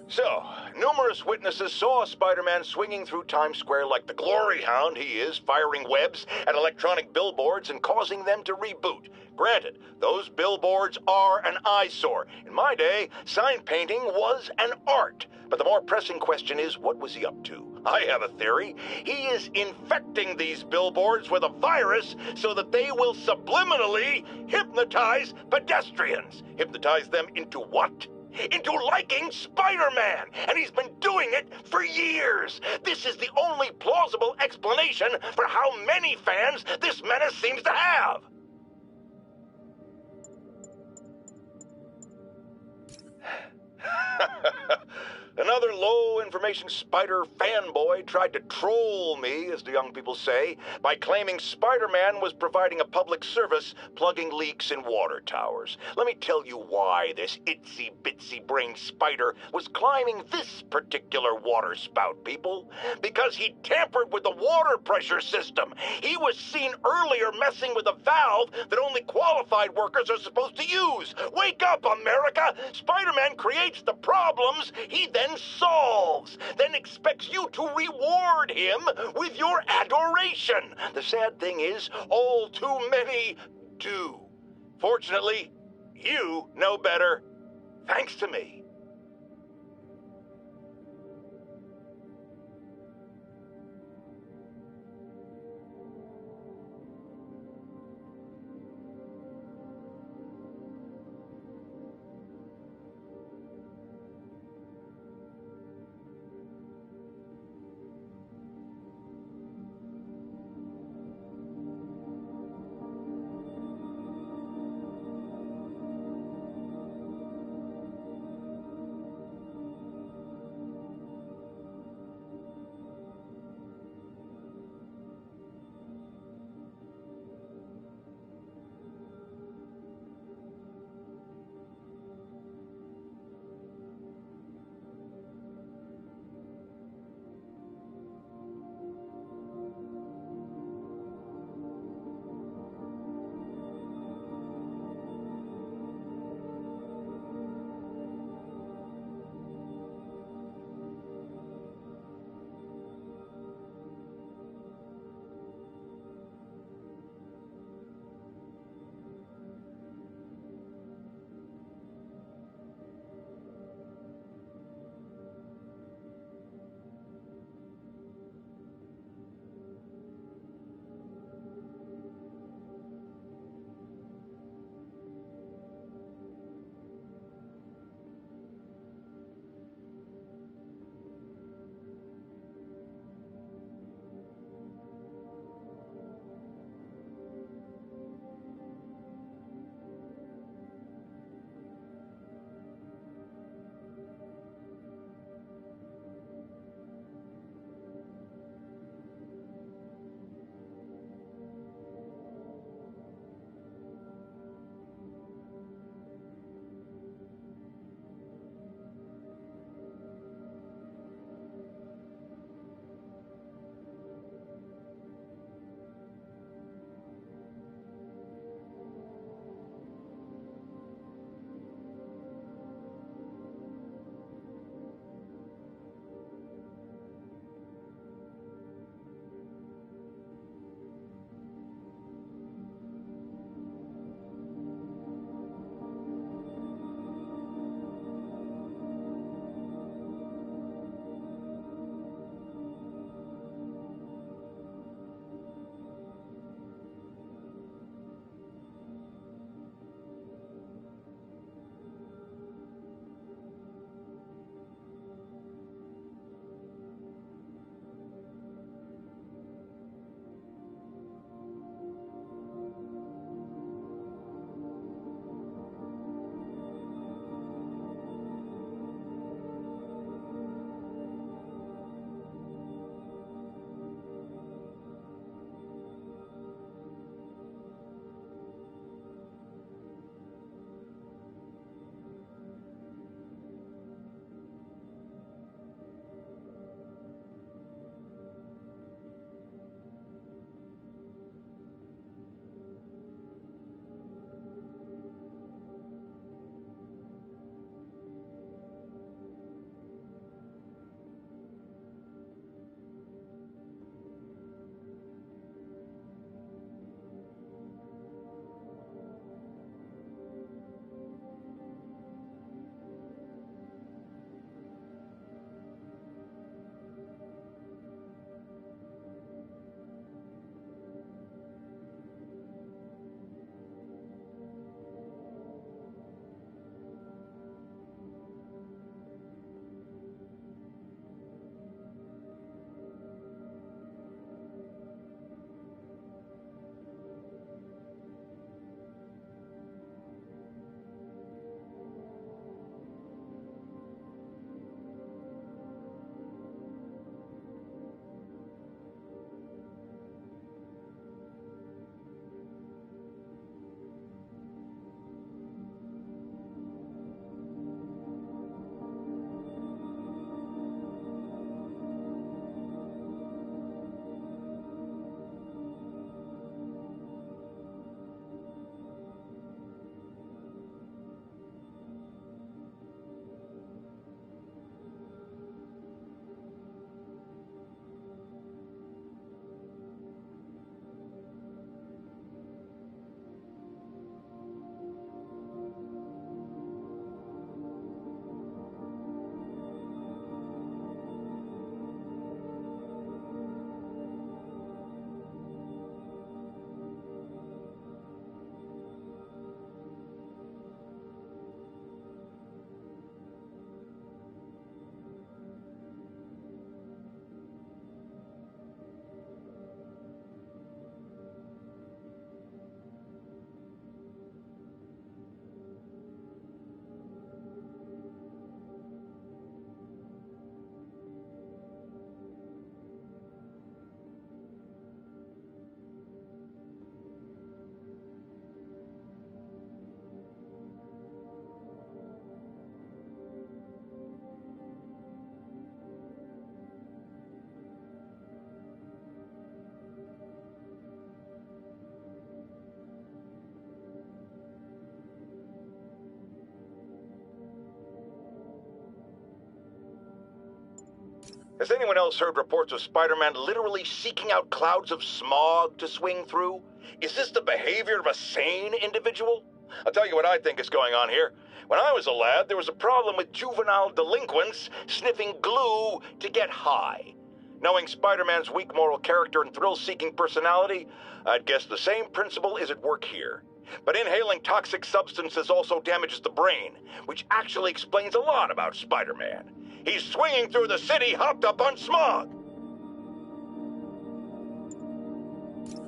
So, numerous witnesses saw Spider-Man swinging through Times Square like the glory hound he is, firing webs at electronic billboards and causing them to reboot. Granted, those billboards are an eyesore. In my day, sign painting was an art. But the more pressing question is, what was he up to? I have a theory. He is infecting these billboards with a virus so that they will subliminally hypnotize pedestrians. Hypnotize them into what? Into liking Spider-Man, and he's been doing it for years. This is the only plausible explanation for how many fans this menace seems to have. Another low-information spider fanboy tried to troll me, as the young people say, by claiming Spider-Man was providing a public service plugging leaks in water towers. Let me tell you why this itsy-bitsy-brained spider was climbing this particular water spout, people. Because he tampered with the water pressure system. He was seen earlier messing with a valve that only qualified workers are supposed to use. Wake up, America! Spider-Man creates the problems he then solves, then expects you to reward him with your adoration. The sad thing is, all too many do. Fortunately, you know better, thanks to me. Has anyone else heard reports of Spider-Man literally seeking out clouds of smog to swing through? Is this the behavior of a sane individual? I'll tell you what I think is going on here. When I was a lad, there was a problem with juvenile delinquents sniffing glue to get high. Knowing Spider-Man's weak moral character and thrill-seeking personality, I'd guess the same principle is at work here. But inhaling toxic substances also damages the brain, which actually explains a lot about Spider-Man. He's swinging through the city hopped up on smog.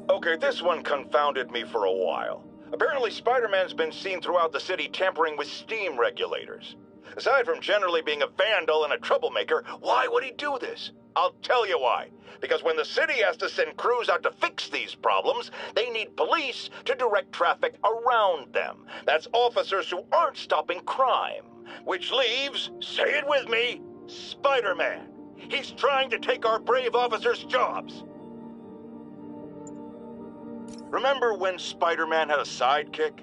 Okay, this one confounded me for a while. Apparently, Spider-Man's been seen throughout the city tampering with steam regulators. Aside from generally being a vandal and a troublemaker, why would he do this? I'll tell you why. Because when the city has to send crews out to fix these problems, they need police to direct traffic around them. That's officers who aren't stopping crime. Which leaves, say it with me, Spider-Man. He's trying to take our brave officers' jobs. Remember when Spider-Man had a sidekick?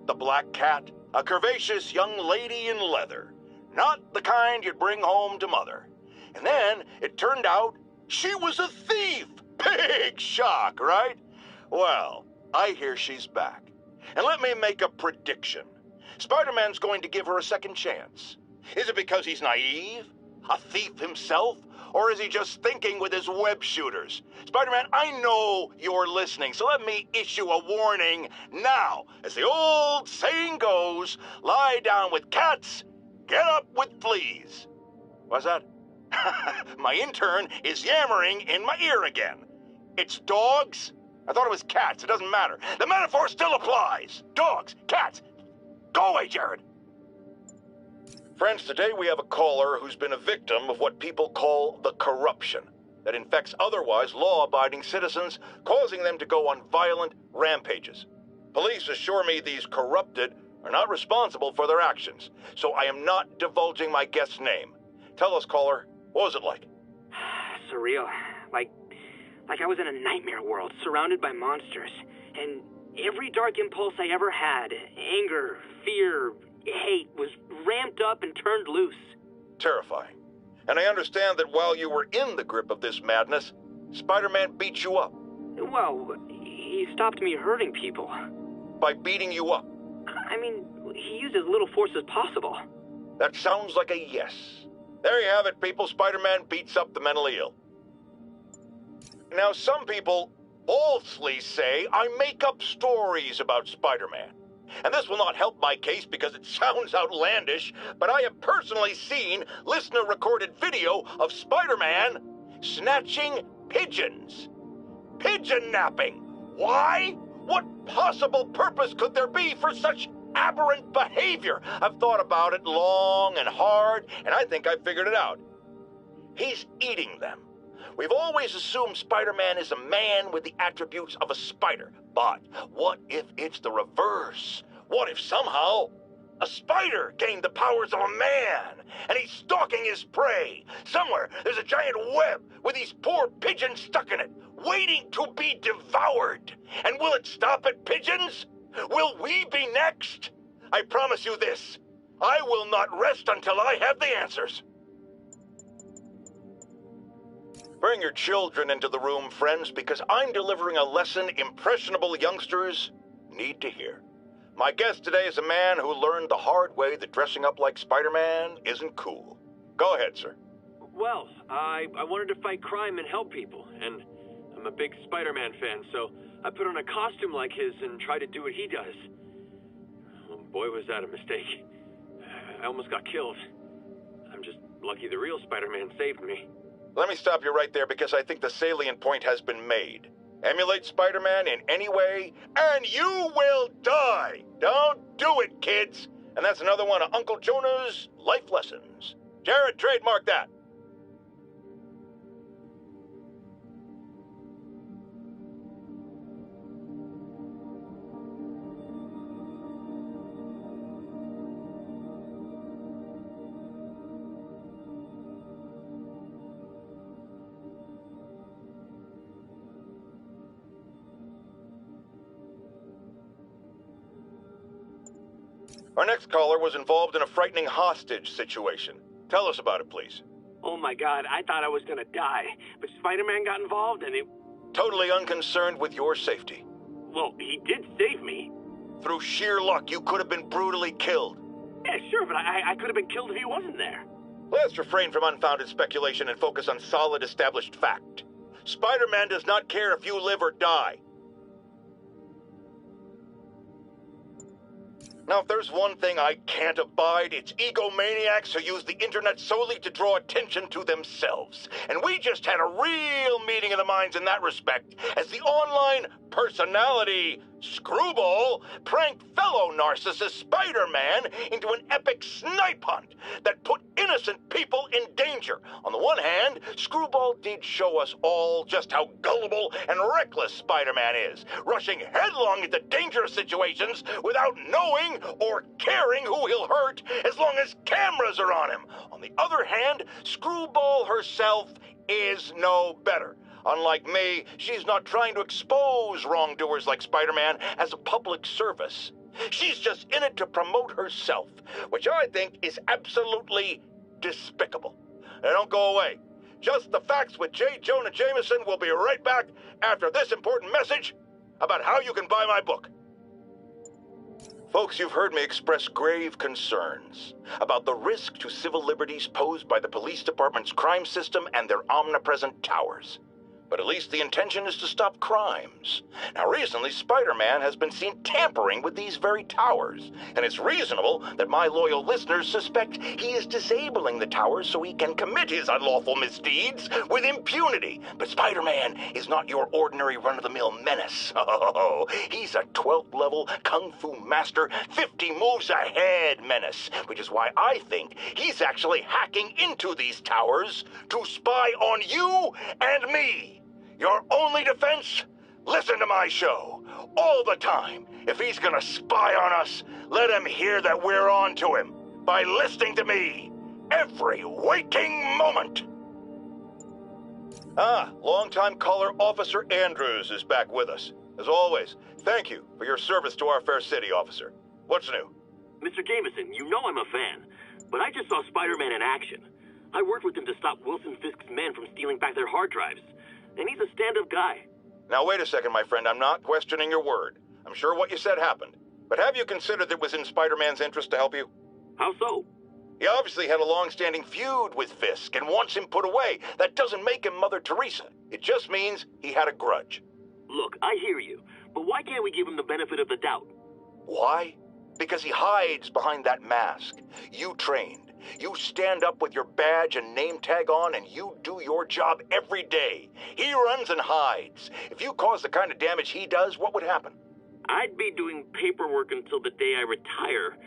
The Black Cat? A curvaceous young lady in leather. Not the kind you'd bring home to mother. And then it turned out she was a thief. Big shock, right? Well, I hear she's back. And let me make a prediction. Spider-Man's going to give her a second chance. Is it because he's naive? A thief himself? Or is he just thinking with his web shooters? Spider-Man, I know you're listening, so let me issue a warning now. As the old saying goes, lie down with cats, get up with fleas. What's that? My intern is yammering in my ear again. It's dogs? I thought it was cats. It doesn't matter. The metaphor still applies. Dogs, cats. Go away, Jared. Friends, today we have a caller who's been a victim of what people call the corruption that infects otherwise law-abiding citizens, causing them to go on violent rampages. Police assure me these corrupted are not responsible for their actions, so I am not divulging my guest's name. Tell us, caller, what was it like? Surreal. Like I was in a nightmare world, surrounded by monsters. And every dark impulse I ever had, anger, fear, hate, was ramped up and turned loose. Terrifying. And I understand that while you were in the grip of this madness, Spider-Man beat you up. Well, he stopped me hurting people. By beating you up? I mean, he used as little force as possible. That sounds like a yes. There you have it, people. Spider-Man beats up the mentally ill. Now, some people falsely say I make up stories about Spider-Man. And this will not help my case because it sounds outlandish, but I have personally seen listener-recorded video of Spider-Man snatching pigeons. Pigeon napping. Why? What possible purpose could there be for such aberrant behavior? I've thought about it long and hard, and I think I've figured it out. He's eating them. We've always assumed Spider-Man is a man with the attributes of a spider. But what if it's the reverse? What if somehow a spider gained the powers of a man and he's stalking his prey? Somewhere there's a giant web with these poor pigeons stuck in it, waiting to be devoured. And will it stop at pigeons? Will we be next? I promise you this. I will not rest until I have the answers. Bring your children into the room, friends, because I'm delivering a lesson impressionable youngsters need to hear. My guest today is a man who learned the hard way that dressing up like Spider-Man isn't cool. Go ahead, sir. Well, I wanted to fight crime and help people, and I'm a big Spider-Man fan, so I put on a costume like his and tried to do what he does. Oh, boy, was that a mistake. I almost got killed. I'm just lucky the real Spider-Man saved me. Let me stop you right there because I think the salient point has been made. Emulate Spider-Man in any way, and you will die. Don't do it, kids. And that's another one of Uncle Jonah's life lessons. Jared, trademark that. Our next caller was involved in a frightening hostage situation. Tell us about it, please. Oh my God, I thought I was gonna die. But Spider-Man got involved and it... Totally unconcerned with your safety. Well, he did save me. Through sheer luck, you could have been brutally killed. Yeah, sure, but I could have been killed if he wasn't there. Let's refrain from unfounded speculation and focus on solid established fact. Spider-Man does not care if you live or die. Now, if there's one thing I can't abide, it's egomaniacs who use the internet solely to draw attention to themselves. And we just had a real meeting of the minds in that respect, as the online personality Screwball pranked fellow narcissist Spider-Man into an epic snipe hunt that put innocent people in danger. On the one hand, Screwball did show us all just how gullible and reckless Spider-Man is, rushing headlong into dangerous situations without knowing or caring who he'll hurt as long as cameras are on him. On the other hand, Screwball herself is no better. Unlike me, she's not trying to expose wrongdoers like Spider-Man as a public service. She's just in it to promote herself, which I think is absolutely despicable. Now, don't go away. Just the Facts with J. Jonah Jameson will be right back after this important message about how you can buy my book. Folks, you've heard me express grave concerns about the risk to civil liberties posed by the police department's crime system and their omnipresent towers. But at least the intention is to stop crimes. Now, recently, Spider-Man has been seen tampering with these very towers, and it's reasonable that my loyal listeners suspect he is disabling the towers so he can commit his unlawful misdeeds with impunity. But Spider-Man is not your ordinary run-of-the-mill menace. Oh, he's a 12th level Kung Fu master, 50 moves ahead menace, which is why I think he's actually hacking into these towers to spy on you and me. Your only defense? Listen to my show. All the time. If he's gonna spy on us, let him hear that we're on to him by listening to me every waking moment. Longtime caller Officer Andrews is back with us. As always, thank you for your service to our fair city, officer. What's new? Mr. Jameson, you know I'm a fan, but I just saw Spider-Man in action. I worked with him to stop Wilson Fisk's men from stealing back their hard drives. And he's a stand-up guy. Now, wait a second, my friend. I'm not questioning your word. I'm sure what you said happened. But have you considered that it was in Spider-Man's interest to help you? How so? He obviously had a long-standing feud with Fisk and wants him put away. That doesn't make him Mother Teresa. It just means he had a grudge. Look, I hear you. But why can't we give him the benefit of the doubt? Why? Because he hides behind that mask. You trained. You stand up with your badge and name tag on, and you do your job every day. He runs and hides. If you cause the kind of damage he does, what would happen? I'd be doing paperwork until the day I retire,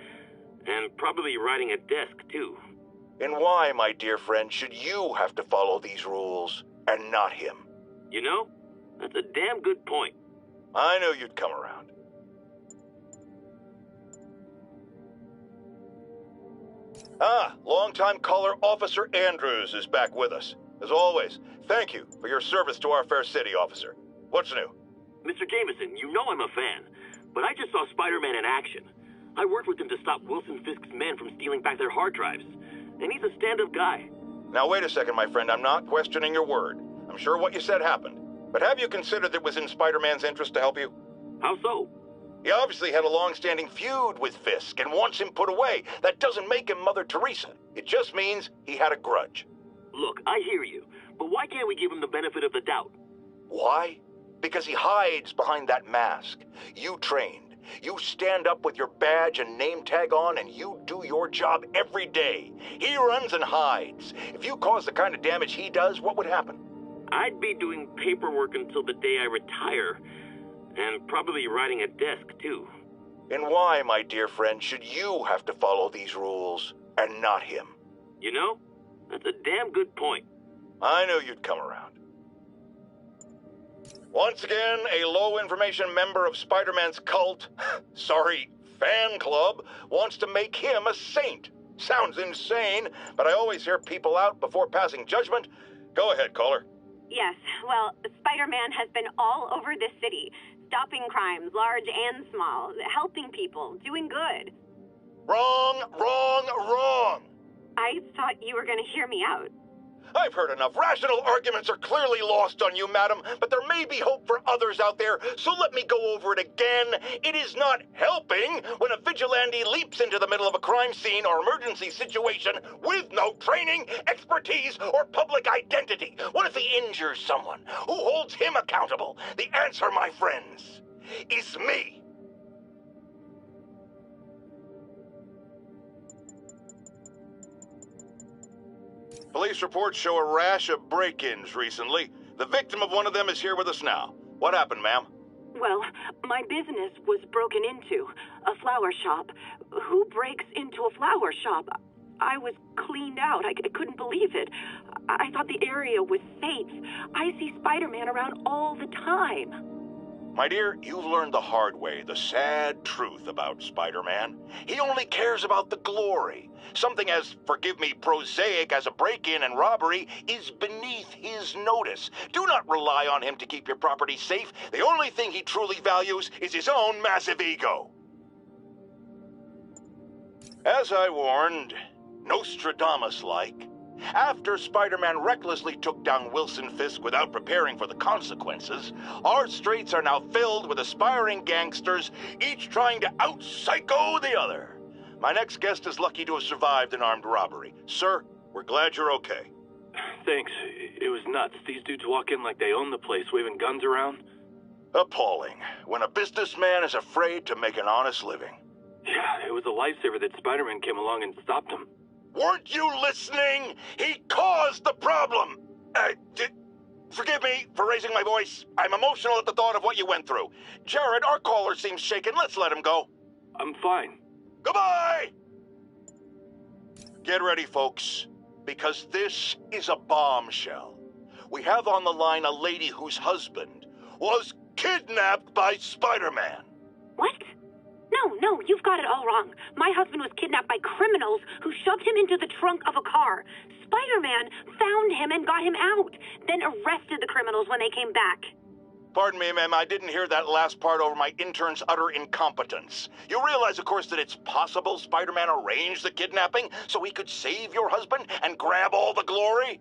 and probably riding a desk, too. And why, my dear friend, should you have to follow these rules, and not him? You know, that's a damn good point. I knew you'd come around. Longtime caller Officer Andrews is back with us. As always, thank you for your service to our fair city, officer. What's new? Mr. Jameson, you know I'm a fan, but I just saw Spider-Man in action. I worked with him to stop Wilson Fisk's men from stealing back their hard drives, and he's a stand-up guy. Now, wait a second, my friend. I'm not questioning your word. I'm sure what you said happened. But have you considered that it was in Spider-Man's interest to help you? How so? He obviously had a long-standing feud with Fisk and wants him put away. That doesn't make him Mother Teresa. It just means he had a grudge. Look, I hear you, but why can't we give him the benefit of the doubt? Why? Because he hides behind that mask. You trained. You stand up with your badge and name tag on, and you do your job every day. He runs and hides. If you cause the kind of damage he does, what would happen? I'd be doing paperwork until the day I retire, and probably riding a desk, too. And why, my dear friend, should you have to follow these rules, and not him? You know, that's a damn good point. I knew you'd come around. Once again, a low-information member of Spider-Man's cult, fan club, wants to make him a saint. Sounds insane, but I always hear people out before passing judgment. Go ahead, caller. Yes, well, Spider-Man has been all over this city, stopping crimes, large and small, helping people, doing good. Wrong. I thought you were going to hear me out. I've heard enough. Rational arguments are clearly lost on you, madam, but there may be hope for others out there, so let me go over it again. It is not helping when a vigilante leaps into the middle of a crime scene or emergency situation with no training, expertise, or public identity. What if he injures someone? Who holds him accountable? The answer, my friends, is me. Police reports show a rash of break-ins recently. The victim of one of them is here with us now. What happened, ma'am? Well, my business was broken into. A flower shop. Who breaks into a flower shop? I was cleaned out. I couldn't believe it. I thought the area was safe. I see Spider-Man around all the time. My dear, you've learned the hard way the sad truth about Spider-Man. He only cares about the glory. Something as, forgive me, prosaic as a break-in and robbery is beneath his notice. Do not rely on him to keep your property safe. The only thing he truly values is his own massive ego. As I warned, Nostradamus-like, after Spider-Man recklessly took down Wilson Fisk without preparing for the consequences, our streets are now filled with aspiring gangsters, each trying to out-psycho the other. My next guest is lucky to have survived an armed robbery. Sir, we're glad you're okay. Thanks. It was nuts. These dudes walk in like they own the place, waving guns around. Appalling. When a businessman is afraid to make an honest living. Yeah, it was a lifesaver that Spider-Man came along and stopped him. Weren't you listening? He caused the problem! Forgive me for raising my voice. I'm emotional at the thought of what you went through. Jared, our caller seems shaken. Let's let him go. I'm fine. Goodbye! Get ready, folks, because this is a bombshell. We have on the line a lady whose husband was kidnapped by Spider-Man. What? No, you've got it all wrong. My husband was kidnapped by criminals who shoved him into the trunk of a car. Spider-Man found him and got him out, then arrested the criminals when they came back. Pardon me, ma'am, I didn't hear that last part over my intern's utter incompetence. You realize, of course, that it's possible Spider-Man arranged the kidnapping so he could save your husband and grab all the glory?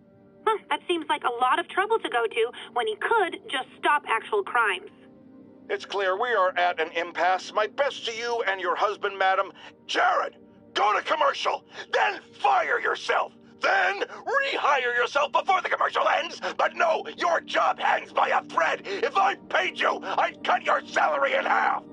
That seems like a lot of trouble to go to when he could just stop actual crimes. It's clear we are at an impasse. My best to you and your husband, madam. Jared, go to commercial, then fire yourself. Then rehire yourself before the commercial ends. But no, your job hangs by a thread. If I paid you, I'd cut your salary in half.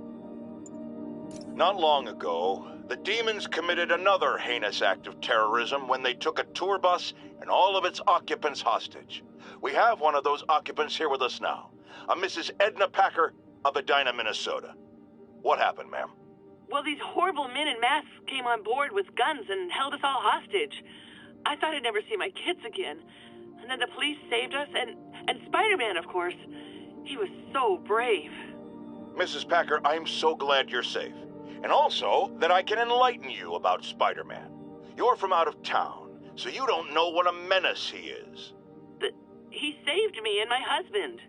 Not long ago, the demons committed another heinous act of terrorism when they took a tour bus and all of its occupants hostage. We have one of those occupants here with us now, a Mrs. Edna Packer of Edina, Minnesota. What happened, ma'am? Well, these horrible men in masks came on board with guns and held us all hostage. I thought I'd never see my kids again. And then the police saved us, and Spider-Man, of course. He was so brave. Mrs. Packer, I'm so glad you're safe. And also that I can enlighten you about Spider-Man. You're from out of town, so you don't know what a menace he is. But he saved me and my husband.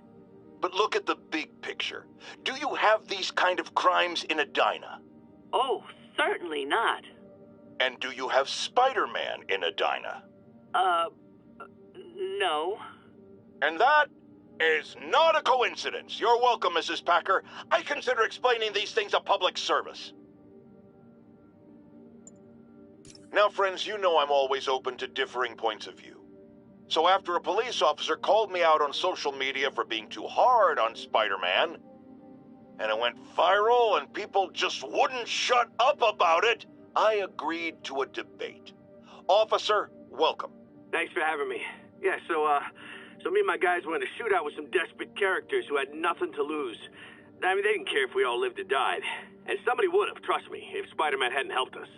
But look at the big picture. Do you have these kind of crimes in Edina? Oh, certainly not. And do you have Spider-Man in Edina? No. And that is not a coincidence. You're welcome, Mrs. Packer. I consider explaining these things a public service. Now, friends, you know I'm always open to differing points of view. So after a police officer called me out on social media for being too hard on Spider-Man, and it went viral and people just wouldn't shut up about it, I agreed to a debate. Officer, welcome. Thanks for having me. Yeah, so me and my guys went in a shootout with some desperate characters who had nothing to lose. I mean, they didn't care if we all lived or died. And somebody would have, trust me, if Spider-Man hadn't helped us.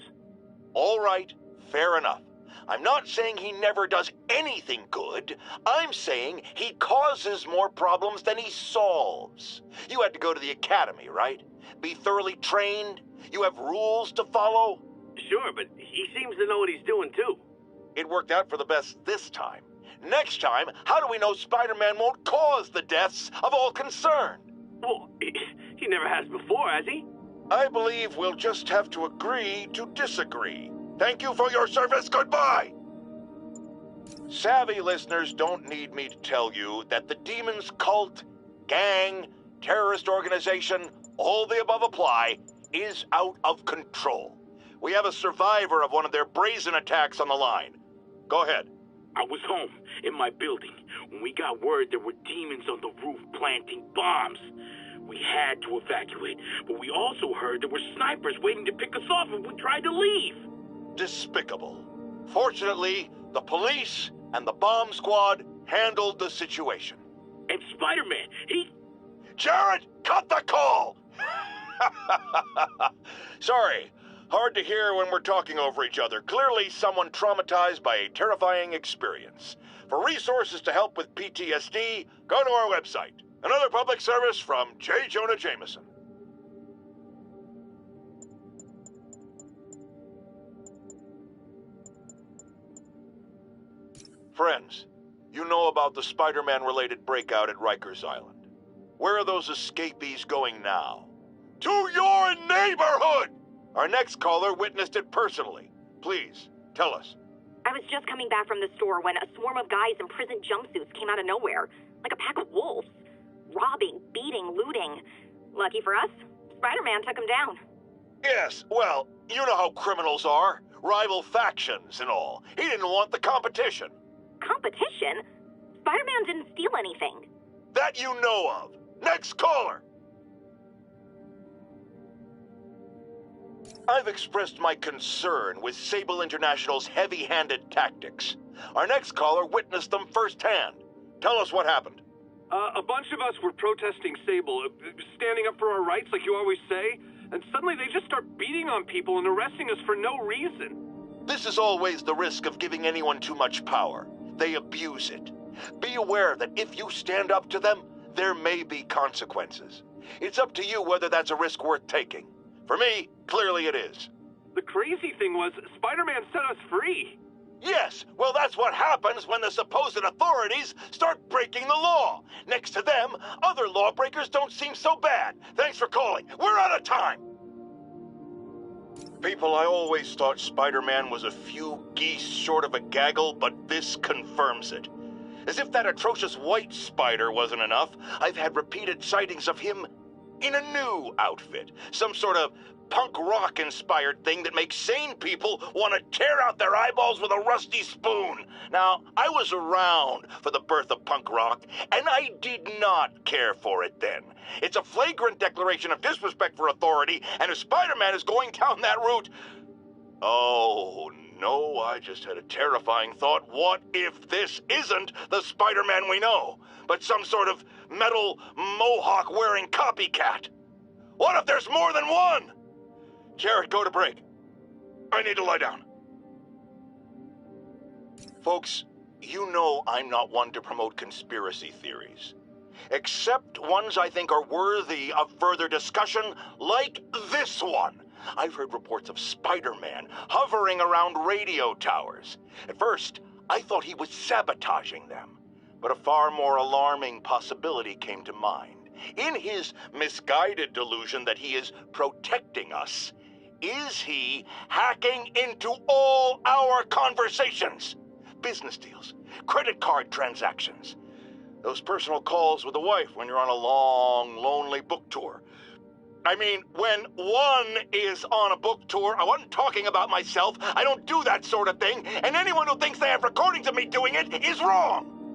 All right, fair enough. I'm not saying he never does anything good. I'm saying he causes more problems than he solves. You had to go to the academy, right? Be thoroughly trained? You have rules to follow? Sure, but he seems to know what he's doing, too. It worked out for the best this time. Next time, how do we know Spider-Man won't cause the deaths of all concerned? Well, he never has before, has he? I believe we'll just have to agree to disagree. Thank you for your service. Goodbye. Savvy listeners don't need me to tell you that the Demon's cult, gang, terrorist organization, all the above apply, is out of control. We have a survivor of one of their brazen attacks on the line. Go ahead. I was home, in my building, when we got word there were demons on the roof planting bombs. We had to evacuate, but we also heard there were snipers waiting to pick us off if we tried to leave. Despicable. Fortunately, the police and the bomb squad handled the situation. And Spider-Man, he... Jared, cut the call! Sorry. Hard to hear when we're talking over each other. Clearly someone traumatized by a terrifying experience. For resources to help with PTSD, go to our website. Another public service from J. Jonah Jameson. Friends, you know about the Spider-Man-related breakout at Rikers Island. Where are those escapees going now? To your neighborhood! Our next caller witnessed it personally. Please, tell us. I was just coming back from the store when a swarm of guys in prison jumpsuits came out of nowhere, like a pack of wolves. Robbing, beating, looting. Lucky for us, Spider-Man took them down. Yes, well, you know how criminals are. Rival factions and all. He didn't want the competition. Competition? Spider-Man didn't steal anything. That you know of. Next caller. I've expressed my concern with Sable International's heavy-handed tactics. Our next caller witnessed them firsthand. Tell us what happened. A bunch of us were protesting Sable, standing up for our rights like you always say, and suddenly they just start beating on people and arresting us for no reason. This is always the risk of giving anyone too much power. They abuse it. Be aware that if you stand up to them, there may be consequences. It's up to you whether that's a risk worth taking. For me, clearly it is. The crazy thing was, Spider-Man set us free. Yes, well that's what happens when the supposed authorities start breaking the law. Next to them, other lawbreakers don't seem so bad. Thanks for calling. We're out of time. People, I always thought Spider-Man was a few geese short of a gaggle, but this confirms it. As if that atrocious white spider wasn't enough, I've had repeated sightings of him in a new outfit. Some sort of punk rock-inspired thing that makes sane people want to tear out their eyeballs with a rusty spoon. Now, I was around for the birth of punk rock, and I did not care for it then. It's a flagrant declaration of disrespect for authority, and if Spider-Man is going down that route... Oh, no, I just had a terrifying thought. What if this isn't the Spider-Man we know, but some sort of metal mohawk-wearing copycat? What if there's more than one? Jared, go to break. I need to lie down. Folks, you know I'm not one to promote conspiracy theories. Except ones I think are worthy of further discussion, like this one. I've heard reports of Spider-Man hovering around radio towers. At first, I thought he was sabotaging them. But a far more alarming possibility came to mind. In his misguided delusion that he is protecting us, is he hacking into all our conversations? Business deals, credit card transactions, those personal calls with the wife when you're on a long, lonely book tour. I mean, when one is on a book tour, I wasn't talking about myself. I don't do that sort of thing, and anyone who thinks they have recordings of me doing it is wrong.